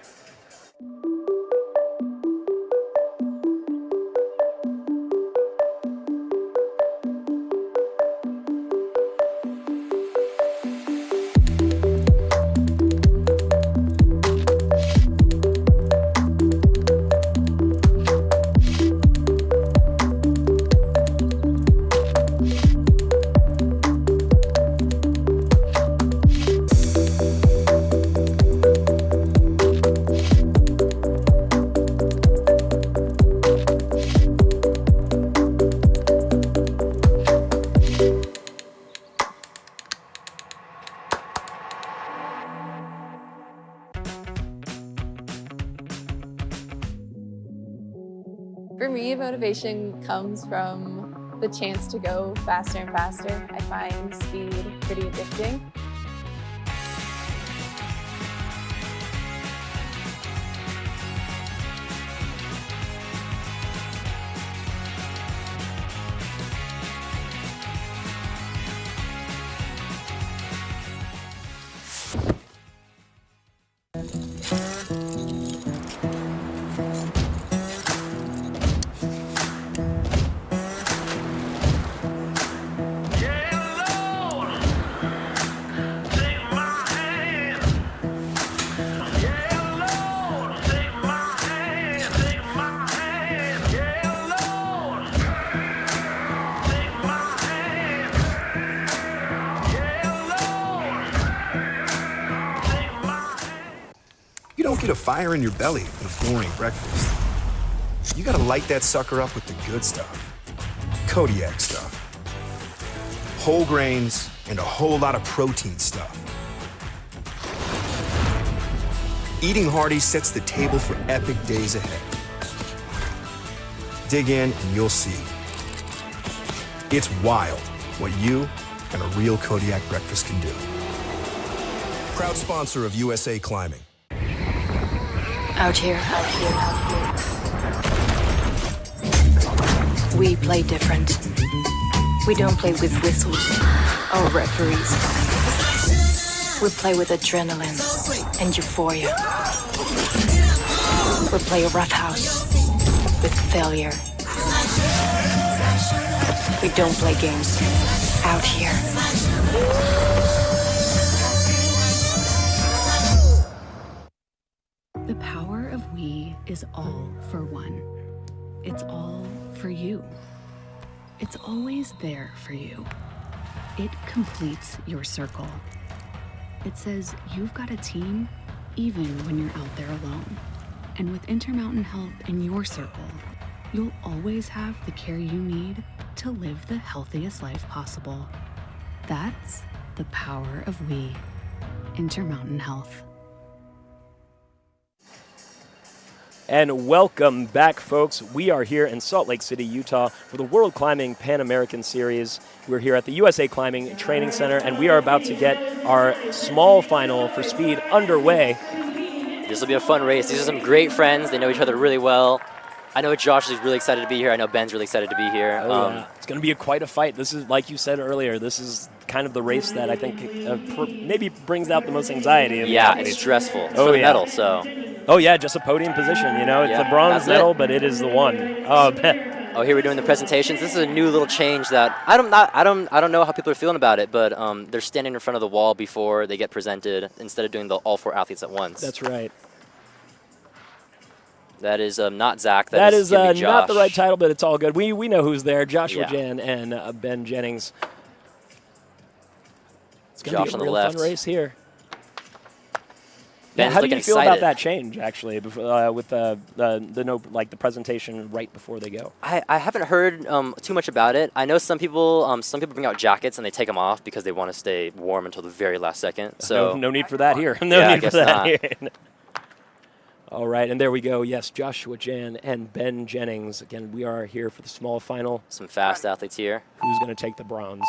For me, motivation comes from the chance to go faster and faster. I find speed pretty addicting. You don't get a fire in your belly with a boring breakfast. You gotta light that sucker up with the good stuff. Kodiak stuff. Whole grains and a whole lot of protein stuff. Eating hearty sets the table for epic days ahead. Dig in and you'll see. It's wild what you and a real Kodiak breakfast can do. Proud sponsor of USA Climbing. Out here, we play different. We don't play with whistles or referees. We play with adrenaline and euphoria. We play roughhouse with failure. We don't play games out here. The power of we is all for one. It's all for you. It's always there for you. It completes your circle. It says you've got a team even when you're out there alone. And with Intermountain Health in your circle, you'll always have the care you need to live the healthiest life possible. That's the power of we. Intermountain Health. And welcome back, folks. We are here in Salt Lake City, Utah for the World Climbing Pan American Series. We're here at the USA Climbing Training Center, and we are about to get our small final for speed underway. This will be a fun race. These are some great friends. They know each other really well. I know Josh is really excited to be here. I know Ben's really excited to be here. Yeah. It's going to be quite a fight. This is, like you said earlier, this is kind of the race that I think maybe brings out the most anxiety. Yeah, it's stressful. It's for the medal, so. Oh yeah, just a podium position. You know, it's the bronze medal, but it is the one. Oh, here we're doing the presentations. This is a new little change that I don't know how people are feeling about it, but they're standing in front of the wall before they get presented instead of doing all four athletes at once. That's right. That is not Zach. That is not the right title, but it's all good. We know who's there. Joshua Jan and Ben Jennings. It's going to be a real fun race here. Ben's how do you feel excited about that change, actually, with the presentation right before they go? I haven't heard too much about it. I know some people bring out jackets and they take them off because they want to stay warm until the very last second. So no need for that here. No need for that here. All right, and there we go. Yes, Joshua Jan and Ben Jennings. Again, we are here for the small final. Some fast athletes here. Who's going to take the bronze?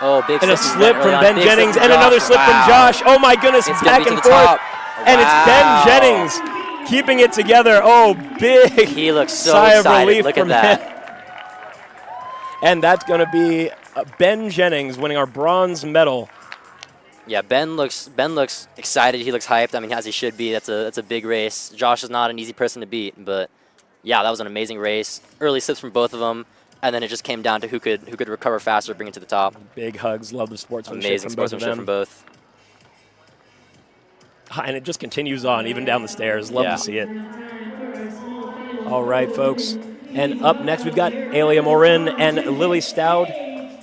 Oh, big and a slip from Ben Jennings and another slip from Josh. Oh my goodness, back and forth. And it's Ben Jennings keeping it together. Oh, big he looks so sigh excited. of relief Look from at that. him. And that's going to be Ben Jennings winning our bronze medal. Yeah, Ben looks excited. He looks hyped. I mean, as he should be. That's a big race. Josh is not an easy person to beat, but yeah, that was an amazing race. Early slips from both of them. And then it just came down to who could recover faster, bring it to the top. Big hugs. Love the sportsmanship. Amazing sportsmanship from both. And it just continues on, even down the stairs. Love to see it. All right, folks. And up next, we've got Alia Morin and Lily Stout.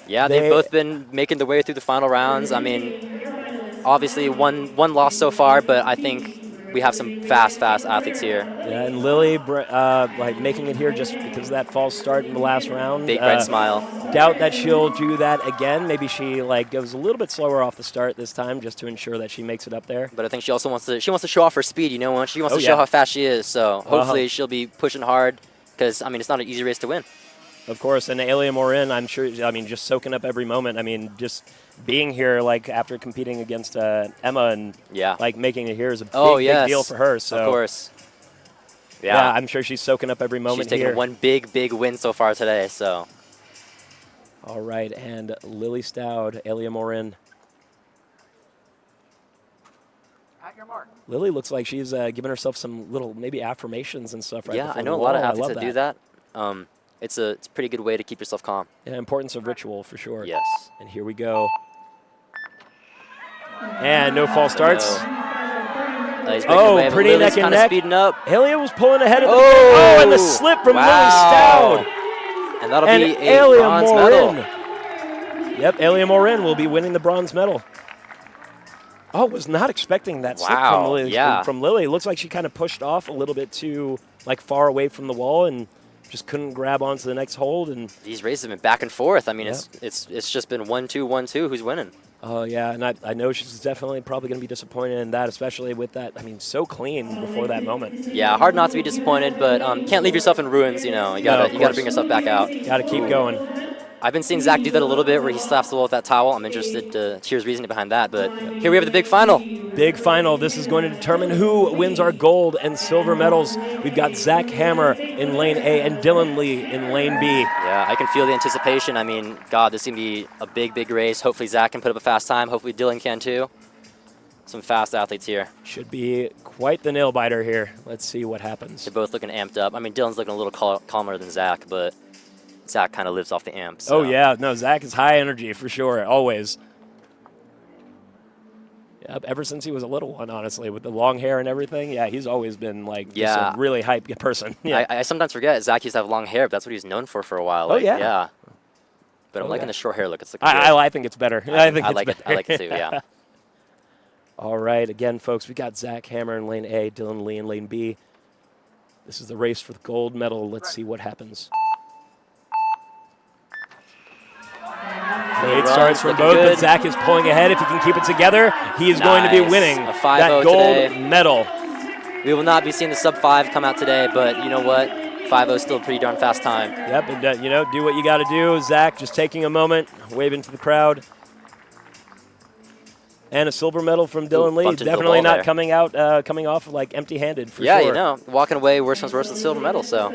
Yeah, they've both been making their way through the final rounds. I mean, obviously one loss so far, but I think we have some fast athletes here. Yeah, and Lily, like making it here just because of that false start in the last round. Big bright smile. Doubt that she'll do that again. Maybe she like goes a little bit slower off the start this time just to ensure that she makes it up there. But I think she also wants to show off her speed. You know, she wants to show how fast she is. So hopefully she'll be pushing hard because I mean it's not an easy race to win. Of course, and Alia Morin, I'm sure. I mean, just soaking up every moment. I mean, just being here, like after competing against Emma and like making it here is a big deal for her. So of course, yeah, I'm sure she's soaking up every moment. She's taken one big win so far today. So all right, and Lily Stout, Alia Morin. At your mark. Lily looks like she's giving herself some little maybe affirmations and stuff. Right? Yeah, before I know the a lot of wall. athletes that do that. It's a pretty good way to keep yourself calm. Yeah, importance of ritual for sure. Yes. And here we go. And no false starts. Oh, pretty Lily's neck and kinda neck. speeding up. Alia was pulling ahead of the and the slip from Lily Wow. Stout. And that'll be a Alia bronze Morin. medal. Yep, Alia Morin will be winning the bronze medal. Oh, was not expecting that slip from Lily. From Lily. Looks like she kind of pushed off a little bit too like far away from the wall and just couldn't grab onto the next hold. And these races have been back and forth. I mean, it's just been 1-2, 1-2. Who's winning? Oh, yeah, and I know she's definitely probably going to be disappointed in that, especially with that, I mean, so clean before that moment. Yeah, hard not to be disappointed, but can't leave yourself in ruins, you know. You gotta bring yourself back out. Got to keep going. I've been seeing Zach do that a little bit where he slaps the wall with that towel. I'm interested to hear his reasoning behind that, but here we have the big final. Big final. This is going to determine who wins our gold and silver medals. We've got Zach Hammer in lane A and Dylan Lee in lane B. Yeah, I can feel the anticipation. I mean, God, this is going to be a big race. Hopefully Zach can put up a fast time. Hopefully Dylan can too. Some fast athletes here. Should be quite the nail biter here. Let's see what happens. They're both looking amped up. I mean, Dylan's looking a little calmer than Zach, but Zach kind of lives off the amp. So. Oh, yeah. No, Zach is high energy for sure, always. Yep, ever since he was a little one, honestly, with the long hair and everything. Yeah, he's always been, like, just a really hype person. Yeah. I sometimes forget Zach used to have long hair, but that's what he was known for a while. Like, yeah. Yeah. But I'm liking the short hair look. It's looking good. I think it's better. I like it too, yeah. All right, again, folks, we got Zach Hammer in lane A, Dylan Lee in lane B. This is the race for the gold medal. Let's see what happens. Great starts from both, but Zach is pulling ahead. If he can keep it together, he is going to be winning that gold medal. We will not be seeing the sub-5 come out today, but you know what? 5.0 is still a pretty darn fast time. Yep, and you know, do what you got to do. Zach just taking a moment, waving to the crowd. And a silver medal from Dylan Lee. Definitely not coming off like empty-handed for sure. Yeah, you know, walking away worse comes worse with the silver medal. So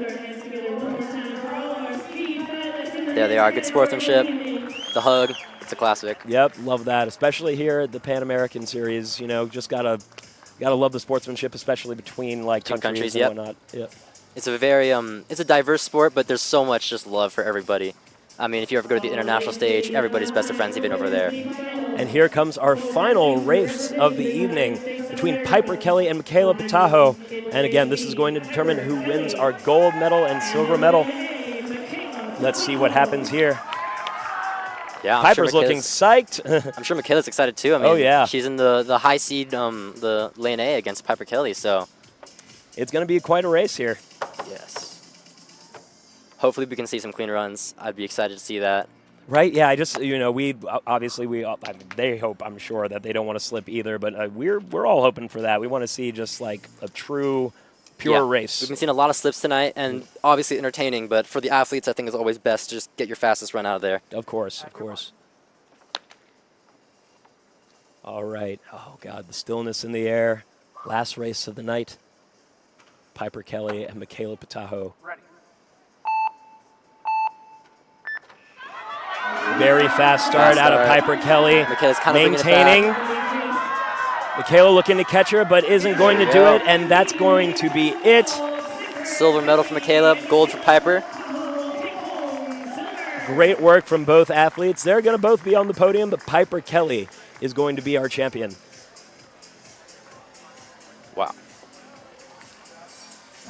there they are, good sportsmanship. The hug, it's a classic. Yep, love that, especially here at the Pan American Series. You know, just gotta love the sportsmanship, especially between like countries and whatnot. Yep. It's a very it's a diverse sport, but there's so much just love for everybody. I mean, if you ever go to the international stage, everybody's best of friends even over there. And here comes our final race of the evening between Piper Kelly and Michaela Pitajo. And again, this is going to determine who wins our gold medal and silver medal. Let's see what happens here. Yeah, Piper's looking psyched. I'm sure Michaela's excited too. I mean, she's in the high seed, the lane A against Piper Kelly, so it's going to be quite a race here. Yes. Hopefully we can see some clean runs. I'd be excited to see that. Right, yeah, they hope, I'm sure, that they don't want to slip either, but we're all hoping for that. We want to see just like a true pure race. We've been seeing a lot of slips tonight, and obviously entertaining, but for the athletes, I think it's always best to just get your fastest run out of there. Of course. All right. Oh, God, the stillness in the air. Last race of the night. Piper Kelly and Michaela Pitajo. Ready. Very fast start out of Piper Kelly. Michaela's kind of maintaining. Michaela looking to catch her, but isn't going to do it, and that's going to be it. Silver medal for Michaela, gold for Piper. Great work from both athletes. They're going to both be on the podium, but Piper Kelly is going to be our champion. Wow.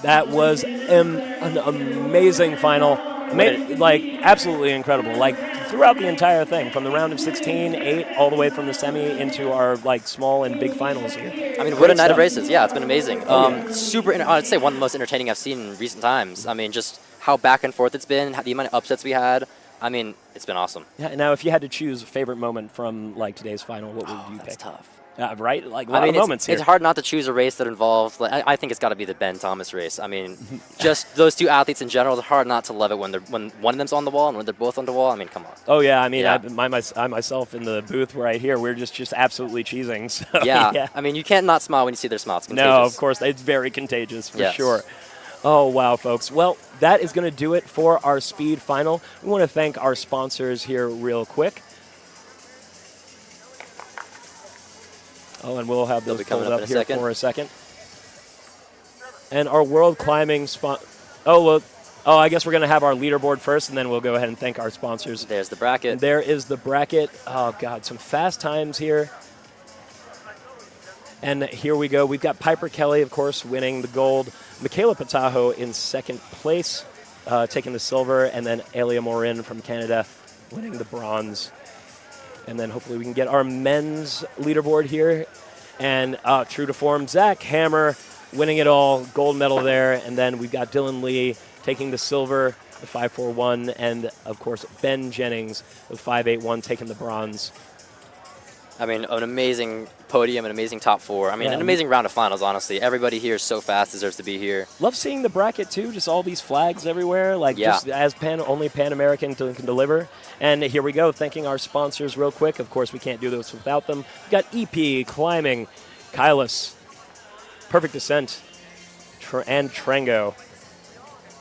That was an amazing final. Like, absolutely incredible. Like, throughout the entire thing, from the round of 16, 8, all the way from the semi into our like small and big finals here. I mean, what Great a night stuff. of races. Yeah, it's been amazing. Oh, yeah. I'd say one of the most entertaining I've seen in recent times. I mean, just how back and forth it's been, the amount of upsets we had. I mean, it's been awesome. Yeah, now, if you had to choose a favorite moment from like today's final, what would you pick? That's tough. Right? Like, a lot of it's, moments here. it's hard not to choose a race that involves, like, I think it's got to be the Ben Thomas race. I mean, just those two athletes in general, it's hard not to love it when one of them's on the wall and when they're both on the wall. I mean, come on. Oh, yeah. I mean, Yeah. I myself in the booth right here, we're just absolutely cheesing. So, Yeah. I mean, you can't not smile when you see their smile. It's contagious. No, of course. It's very contagious for Yes. sure. Oh, wow, folks. Well, that is going to do it for our speed final. We want to thank our sponsors here real quick. Oh, and we'll have They'll those be coming pulled up up in a here second. for a second. And our world climbing I guess we're going to have our leaderboard first, and then we'll go ahead and thank our sponsors. There's the bracket. And there is the bracket. Oh, God, some fast times here. And here we go. We've got Piper Kelly, of course, winning the gold. Michaela Patajo in second place, taking the silver. And then Elia Morin from Canada winning the bronze. And then hopefully we can get our men's leaderboard here. And true to form, Zach Hammer winning it all, gold medal there. And then we've got Dylan Lee taking the silver, the 5.41. And, of course, Ben Jennings with 5.81 taking the bronze. I mean, an amazing podium, an amazing top four. I mean, Yeah. an amazing round of finals, honestly. Everybody here is so fast, deserves to be here. Love seeing the bracket, too. Just all these flags everywhere. Like, Yeah. just as only Pan American can deliver. And here we go, thanking our sponsors real quick. Of course, we can't do this without them. We've got EP, Climbing, Kylus, Perfect Descent, and Trango.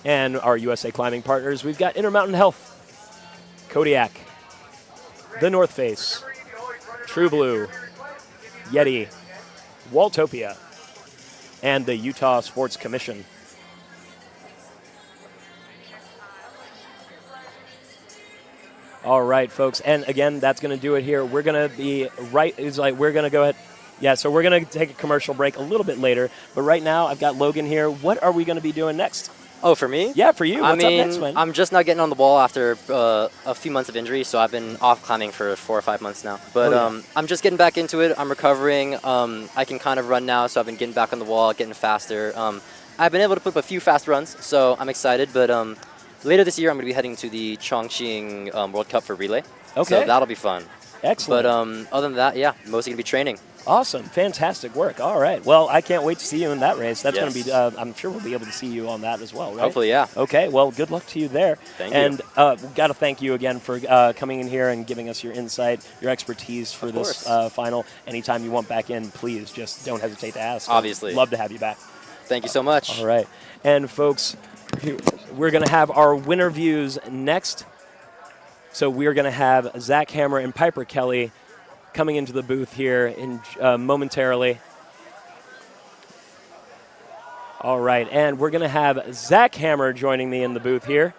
And our USA Climbing partners, we've got Intermountain Health, Kodiak, The North Face, True Blue, Yeti, Waltopia, and the Utah Sports Commission. All right, folks, and again, that's going to do it here. We're going to be we're going to go ahead. Yeah, so we're going to take a commercial break a little bit later, but right now I've got Logan here. What are we going to be doing next? Oh, for me? Yeah, for you. What's I mean, up next, man? I'm just now getting on the wall after a few months of injury, so I've been off climbing for 4 or 5 months now. But I'm just getting back into it. I'm recovering. I can kind of run now, so I've been getting back on the wall, getting faster. I've been able to put up a few fast runs, so I'm excited. But later this year, I'm going to be heading to the Chongqing World Cup for relay. Okay. So that'll be fun. Excellent. But other than that, yeah, mostly going to be training. Awesome. Fantastic work. All right. Well, I can't wait to see you in that race. That's going to Yes. be, I'm sure we'll be able to see you on that as well, right? Hopefully, yeah. Okay. Well, good luck to you there. Thank and, you. we've got to thank you again for coming in here and giving us your insight, your expertise for Of this course. final. Anytime you want back in, please just don't hesitate to ask. Obviously. Love to have you back. Thank you so much. All right. And, folks, we're going to have our winner views next. So we're going to have Zach Hammer and Piper Kelly coming into the booth here in momentarily. All right, and we're going to have Zach Hammer joining me in the booth here.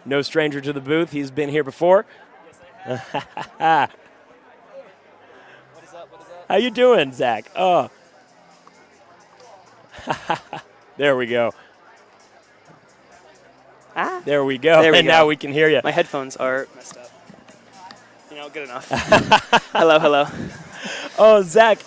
No stranger to the booth. He's been here before. How you doing, Zach? Oh. There we go. There we go. There we and go. now we can hear you. My headphones are messed up. Good enough. Hello, hello. Oh, Zach,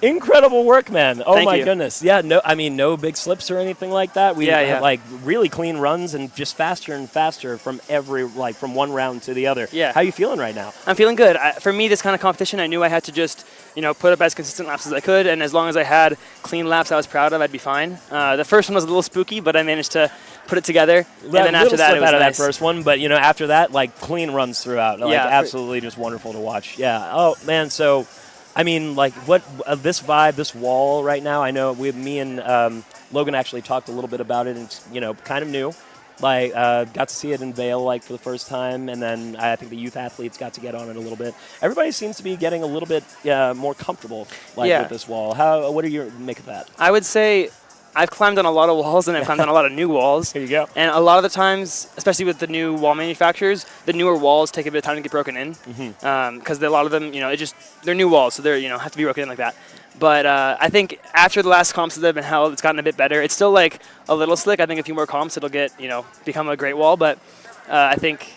incredible work, man. Oh, Thank my you. goodness. Yeah, no big slips or anything like that. We Yeah, had, yeah. like, really clean runs and just faster and faster from from one round to the other. Yeah. How you feeling right now? I'm feeling good. For me, this kind of competition, I knew I had to just, put up as consistent laps as I could, and as long as I had clean laps I was proud of, I'd be fine. The first one was a little spooky, but I managed to put it together, and then after that, it was out of nice. that first one, but after that, like clean runs throughout, like Yeah. absolutely just wonderful to watch. Yeah. Oh man, so I mean, like what this vibe, this wall right now. I know me and Logan actually talked a little bit about it. And it's kind of new. Like got to see it in Vail for the first time, and then I think the youth athletes got to get on it a little bit. Everybody seems to be getting a little bit more comfortable with this wall. What do you make of that? I would say I've climbed on a lot of walls, and I've climbed on a lot of new walls. Here you go. And a lot of the times, especially with the new wall manufacturers, the newer walls take a bit of time to get broken in. Because a lot of them, they're new walls, so they're, have to be broken in like that. But I think after the last comps that have been held, it's gotten a bit better. It's still a little slick. I think a few more comps, it'll get, become a great wall. But I think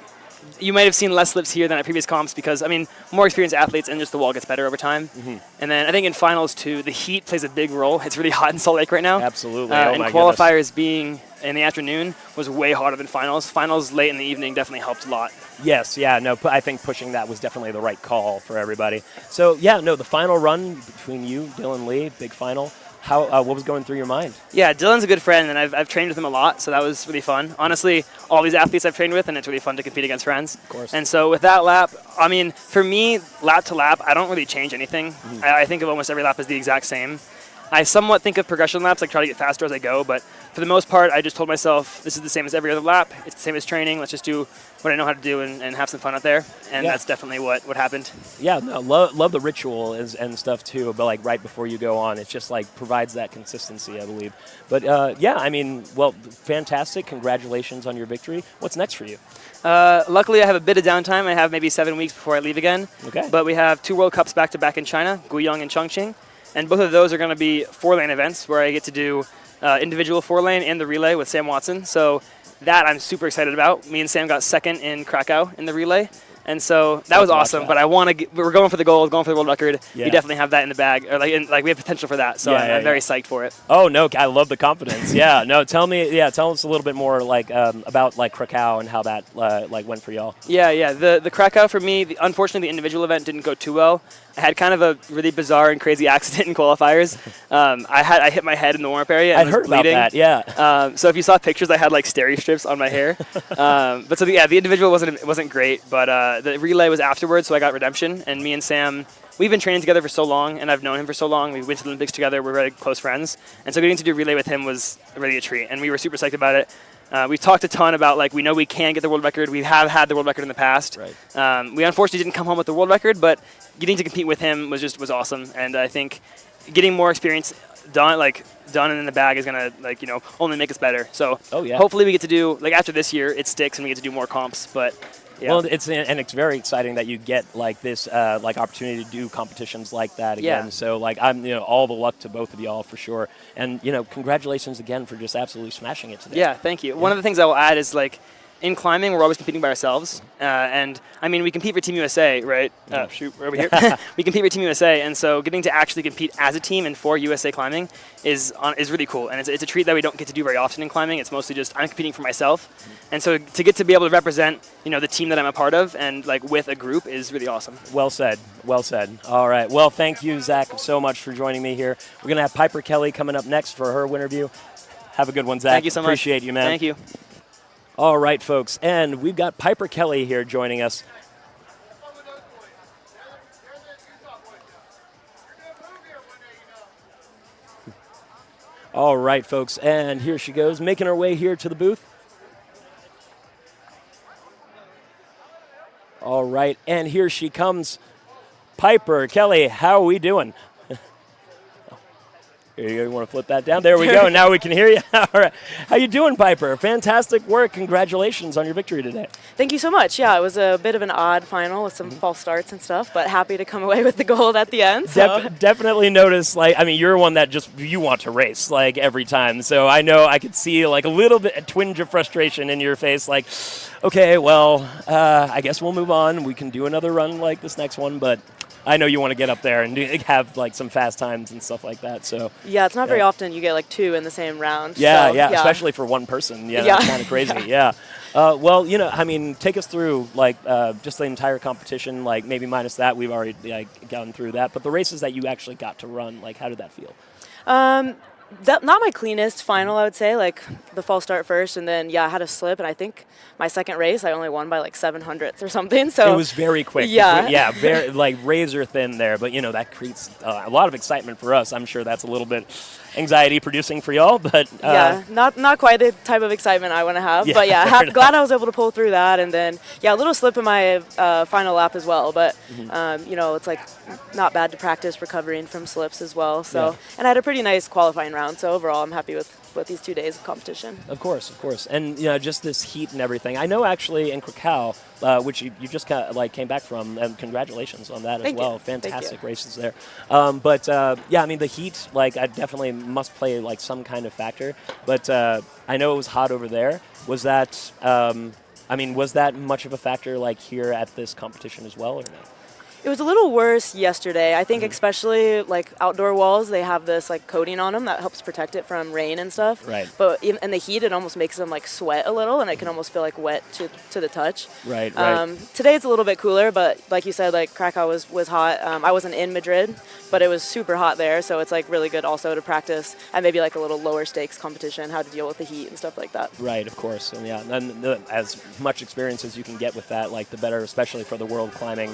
you might have seen less slips here than at previous comps because, I mean, more experienced athletes and just the wall gets better over time. And then I think in finals, too, the heat plays a big role. It's really hot in Salt Lake right now. Absolutely. And qualifiers being in the afternoon was way hotter than finals. Finals late in the evening definitely helped a lot. Yes, yeah, no, I think pushing that was definitely the right call for everybody. So, yeah, no, the final run between you, Dylan Lee, big final. What was going through your mind? Yeah, Dylan's a good friend, and I've trained with him a lot, so that was really fun. Honestly, all these athletes I've trained with, and it's really fun to compete against friends. Of course. And so with that lap, I mean, for me, lap to lap, I don't really change anything. I think of almost every lap as the exact same. I somewhat think of progression laps, like try to get faster as I go, but for the most part, I just told myself, this is the same as every other lap. It's the same as training. Let's just do what I know how to do and have some fun out there. And that's definitely what happened. Yeah, no, love the ritual and stuff too, but like right before you go on, it just like provides that consistency, I believe. But yeah, I mean, well, fantastic. Congratulations on your victory. What's next for you? Luckily, I have a bit of downtime. I have maybe 7 weeks before I leave again. Okay. But we have 2 World Cups back-to-back in China, Guiyang and Chongqing. And both of those are going to be 4-lane events where I get to do individual 4-lane and the relay with Sam Watson. So that I'm super excited about. Me and Sam got second in Krakow in the relay. And so that was awesome, but I want to. We're going for the gold, going for the world record. Yeah. We definitely have that in the bag, or like we have potential for that. So I'm very psyched for it. Oh no, I love the confidence. Yeah, no, tell us a little bit more like about like Krakow and how that like went for y'all. Yeah. The Krakow for me, unfortunately, the individual event didn't go too well. I had kind of a really bizarre and crazy accident in qualifiers. I hit my head in the warm-up area and I'd heard bleeding. about that. Yeah. So if you saw pictures, I had like steri strips on my hair. But so the individual wasn't great, but the relay was afterwards, so I got redemption. And me and Sam, we've been training together for so long, and I've known him for so long. We went to the Olympics together. We're very close friends, and so getting to do relay with him was really a treat, and we were super psyched about it. We've talked a ton about, like, we know we can get the world record. We have had the world record in the past. Right. We unfortunately didn't come home with the world record, but getting to compete with him was awesome. And I think getting more experience done and in the bag is going to, only make us better. So hopefully we get to do, like, after this year, it sticks and we get to do more comps. But yeah. Well, it's very exciting that you get like this like opportunity to do competitions like that again. Yeah. So like I'm all the luck to both of y'all for sure. And congratulations again for just absolutely smashing it today. Yeah, thank you. One of the things I will add is like in climbing, we're always competing by ourselves. And I mean, we compete for Team USA, right? Shoot, we're over here. We compete for Team USA, and so getting to actually compete as a team and for USA climbing is really cool. And it's a treat that we don't get to do very often in climbing. It's mostly just I'm competing for myself, and so to get to be able to represent the team that I'm a part of and like with a group is really awesome. Well said. Well said. All right. Well, thank you, Zach, so much for joining me here. We're gonna have Piper Kelly coming up next for her interview. Have a good one, Zach. Thank you so much. Appreciate you, man. Thank you. All right, folks, and we've got Piper Kelly here joining us. All right, folks, and here she goes, making her way here to the booth. All right, and here she comes. Piper Kelly, how are we doing? Here you go. You want to flip that down? There we go. Now we can hear you. All right. How you doing, Piper? Fantastic work. Congratulations on your victory today. Thank you so much. Yeah, it was a bit of an odd final with some false starts and stuff, but happy to come away with the gold at the end. So. Definitely notice, you're one that just, you want to race, every time. So I know I could see, a little bit, a twinge of frustration in your face, okay, well, I guess we'll move on. We can do another run like this next one, but I know you want to get up there and have some fast times and stuff like that. So yeah, it's not very often you get 2 in the same round. Yeah, so, yeah, especially for one person. Yeah, that's kind of crazy. Yeah. Well, take us through just the entire competition. Maybe minus that, we've already gotten through that. But the races that you actually got to run, how did that feel? Not my cleanest final, I would say. The false start first, and then I had a slip, and I think my second race I only won by 700ths or something. So it was very quick. Yeah, very razor thin there. But that creates a lot of excitement for us. I'm sure that's a little bit anxiety producing for y'all, but not quite the type of excitement I want to have. Yeah, but glad I was able to pull through that, and then a little slip in my final lap as well. But it's not bad to practice recovering from slips as well. So and I had a pretty nice qualifying round. So overall, I'm happy with these 2 days of competition. Of course. And just this heat and everything. I know actually in Krakow, which you just came back from, and congratulations on that as well. Fantastic races there. The heat, I definitely must play some kind of factor. But I know it was hot over there. Was that I mean, was that much of a factor like here at this competition as well, or no? It was a little worse yesterday. I think especially like outdoor walls, they have this like coating on them that helps protect it from rain and stuff. Right. But in the heat, it almost makes them like sweat a little, and it can almost feel like wet to the touch. Right. Today it's a little bit cooler, but like you said, like Krakow was hot. I wasn't in Madrid, but it was super hot there, so it's like really good also to practice and maybe like a little lower stakes competition, how to deal with the heat and stuff like that. Right, of course, and yeah, and as much experience as you can get with that, like the better, especially for the world climbing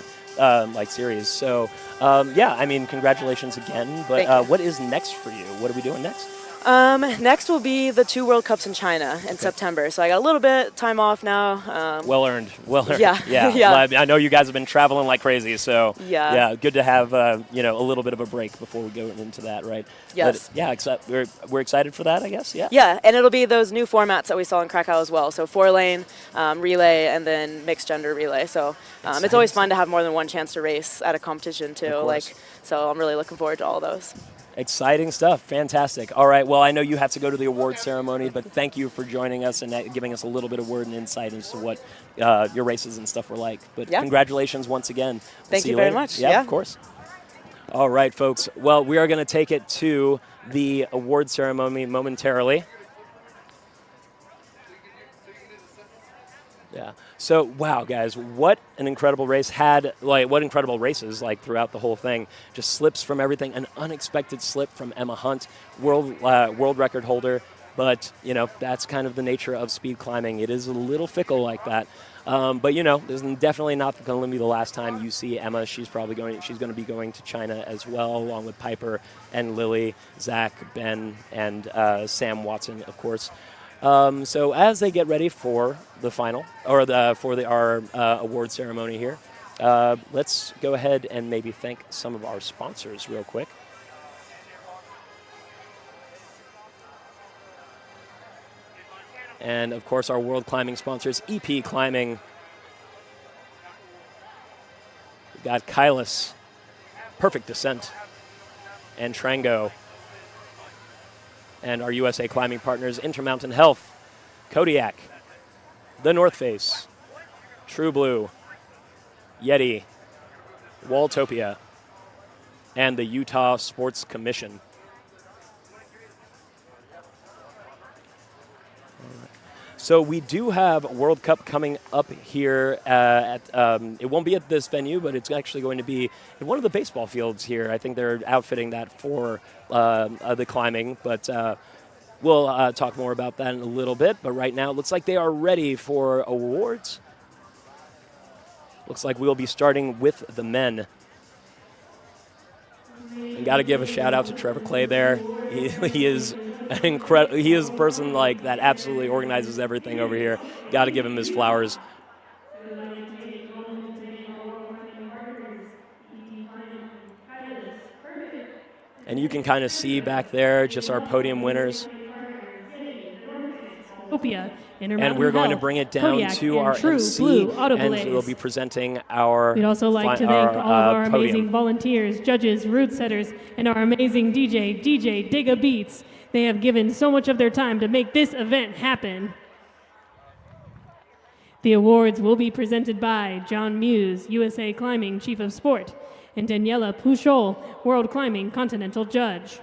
like series. So yeah, I mean, congratulations again. But what is next for you? What are we doing next? Next will be the 2 World Cups in China in September. So I got a little bit time off now. Well earned. Yeah. Yeah. Yeah. I know you guys have been traveling like crazy, so yeah, good to have a little bit of a break before we go into that, right? Yes. But, yeah, we're excited for that, I guess. Yeah. Yeah, and it'll be those new formats that we saw in Krakow as well. So 4-lane, relay, and then mixed gender relay. So it's always fun to have more than one chance to race at a competition too. So I'm really looking forward to all those. Exciting stuff. Fantastic. All right. Well, I know you have to go to the award ceremony, but thank you for joining us and giving us a little bit of word and insight into what your races and stuff were like. But congratulations once again. Thank you very much. Yeah, of course. All right, folks. Well, we are going to take it to the award ceremony momentarily. Yeah. So, wow, guys, what an incredible race. What incredible races, throughout the whole thing. Just slips from everything. An unexpected slip from Emma Hunt, world record holder. But, that's kind of the nature of speed climbing. It is a little fickle like that. But, this is definitely not going to be the last time you see Emma. She's going to be going to China as well, along with Piper and Lily, Zach, Ben, and Sam Watson, of course. So as they get ready for the final, or our award ceremony here, let's go ahead and maybe thank some of our sponsors real quick. And, of course, our world climbing sponsors, EP Climbing. We've got Kylus, Perfect Descent, and Trango. And our USA climbing partners, Intermountain Health, Kodiak, The North Face, True Blue, Yeti, Walltopia, and the Utah Sports Commission. So we do have World Cup coming up here it won't be at this venue, but it's actually going to be in one of the baseball fields here. I think they're outfitting that for the climbing, but we'll talk more about that in a little bit. But right now, it looks like they are ready for awards. Looks like we'll be starting with the men. And got to give a shout out to Trevor Clay there. He is incredible. He is a person that absolutely organizes everything over here. Got to give him his flowers. And you can kind of see back there just our podium winners. And we're going to bring it down Kodiak to our True MC, Blue and Autoblaze. we'll be presenting our We'd also like to thank all of our podium. amazing volunteers, judges, route setters, and our amazing DJ Digga Beats. They have given so much of their time to make this event happen. The awards will be presented by John Muse, USA Climbing Chief of Sport, and Daniela Puchol, World Climbing Continental Judge.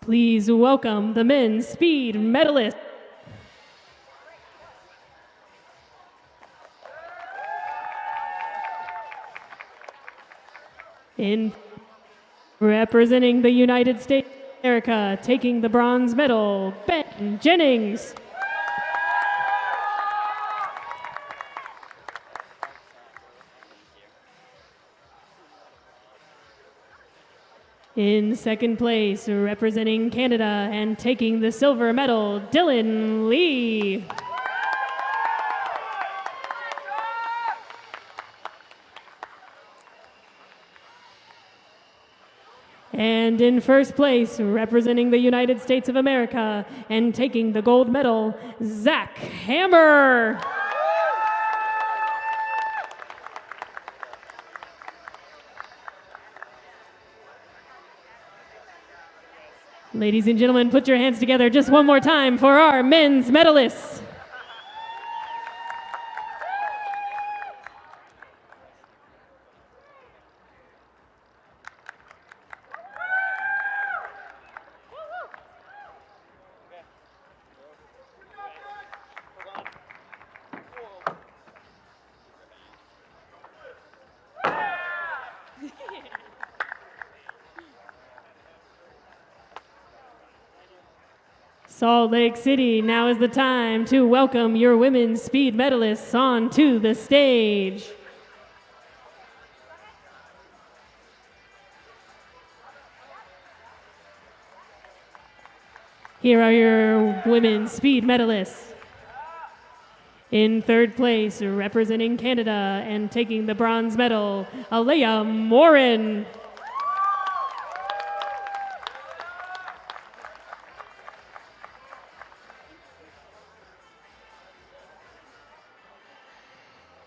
Please welcome the men's speed medalists. In representing the United States of America, taking the bronze medal, Ben Jennings. In second place, representing Canada and taking the silver medal, Dylan Lee. And in first place, representing the United States of America and taking the gold medal, Zach Hammer. Ladies and gentlemen, put your hands together just one more time for our men's medalists. Salt Lake City, now is the time to welcome your women's speed medalists onto the stage. Here are your women's speed medalists. In third place, representing Canada and taking the bronze medal, Alea Morin.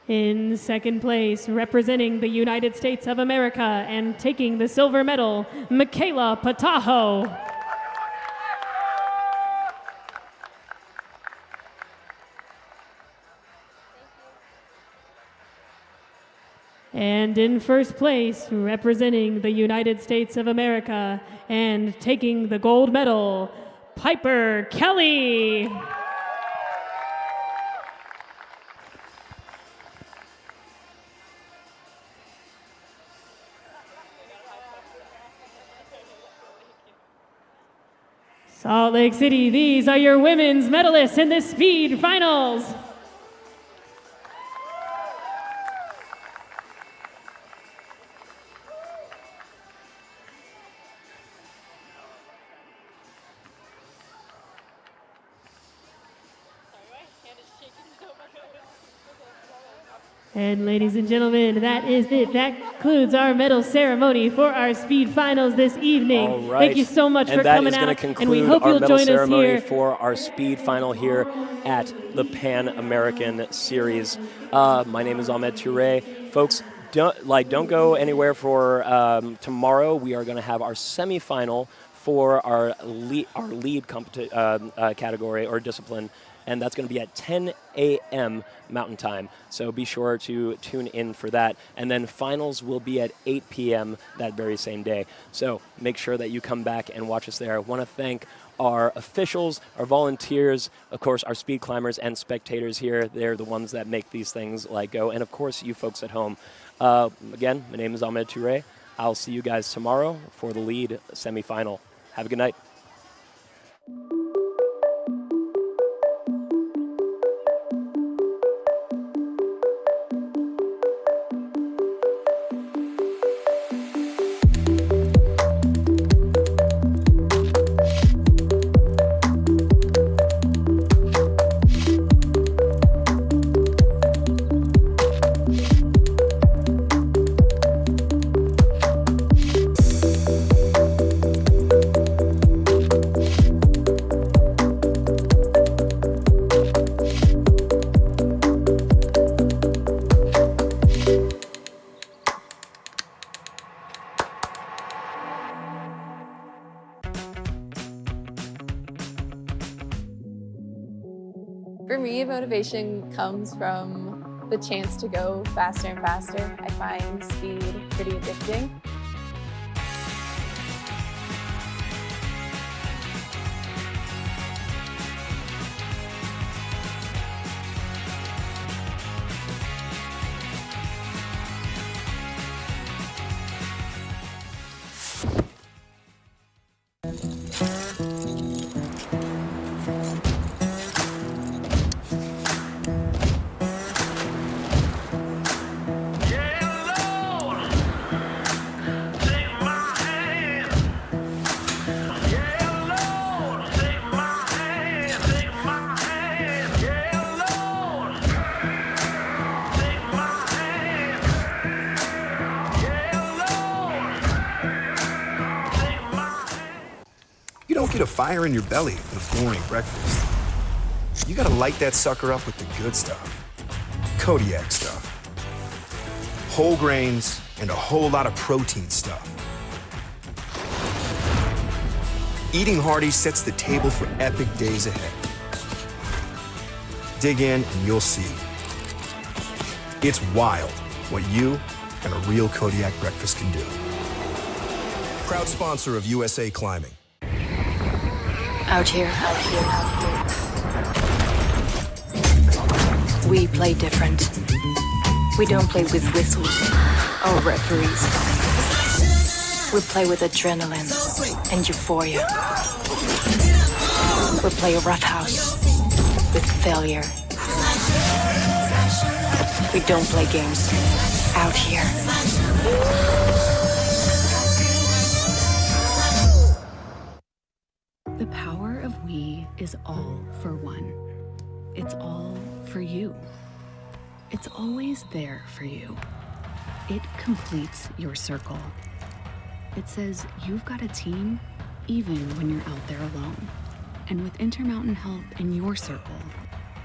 In second place, representing the United States of America and taking the silver medal, Michaela Patajo. And in first place, representing the United States of America and taking the gold medal, Piper Kelly. Salt Lake City, these are your women's medalists in the speed finals. And ladies and gentlemen, that is it. That concludes our medal ceremony for our speed finals this evening. All right. Thank you so much for coming out. And we hope our you'll medal join us ceremony here for our speed final here at the Pan American Series. My name is Ahmed Toure. Folks, don't go anywhere for tomorrow. We are going to have our semifinal for our lead category or discipline, and that's going to be at 10 a.m. Mountain Time. So be sure to tune in for that. And then finals will be at 8 p.m. that very same day. So make sure that you come back and watch us there. I want to thank our officials, our volunteers, of course, our speed climbers and spectators here. They're the ones that make these things go. And of course, you folks at home. Again, my name is Ahmed Toure. I'll see you guys tomorrow for the lead semifinal. Have a good night. For me, motivation comes from the chance to go faster and faster. I find speed pretty addicting. You don't get a fire in your belly with a boring breakfast. You gotta light that sucker up with the good stuff. Kodiak stuff. Whole grains and a whole lot of protein stuff. Eating hearty sets the table for epic days ahead. Dig in and you'll see. It's wild what you and a real Kodiak breakfast can do. Proud sponsor of USA Climbing. Out here, we play different. We don't play with whistles or referees. We play with adrenaline and euphoria. We play roughhouse with failure. We don't play games out here. The power of we is all for one. It's all for you. It's always there for you. It completes your circle. It says you've got a team even when you're out there alone. And with Intermountain Health in your circle,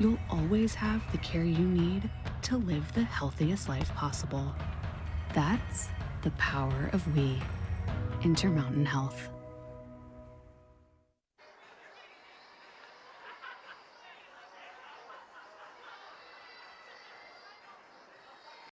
you'll always have the care you need to live the healthiest life possible. That's the power of we. Intermountain Health.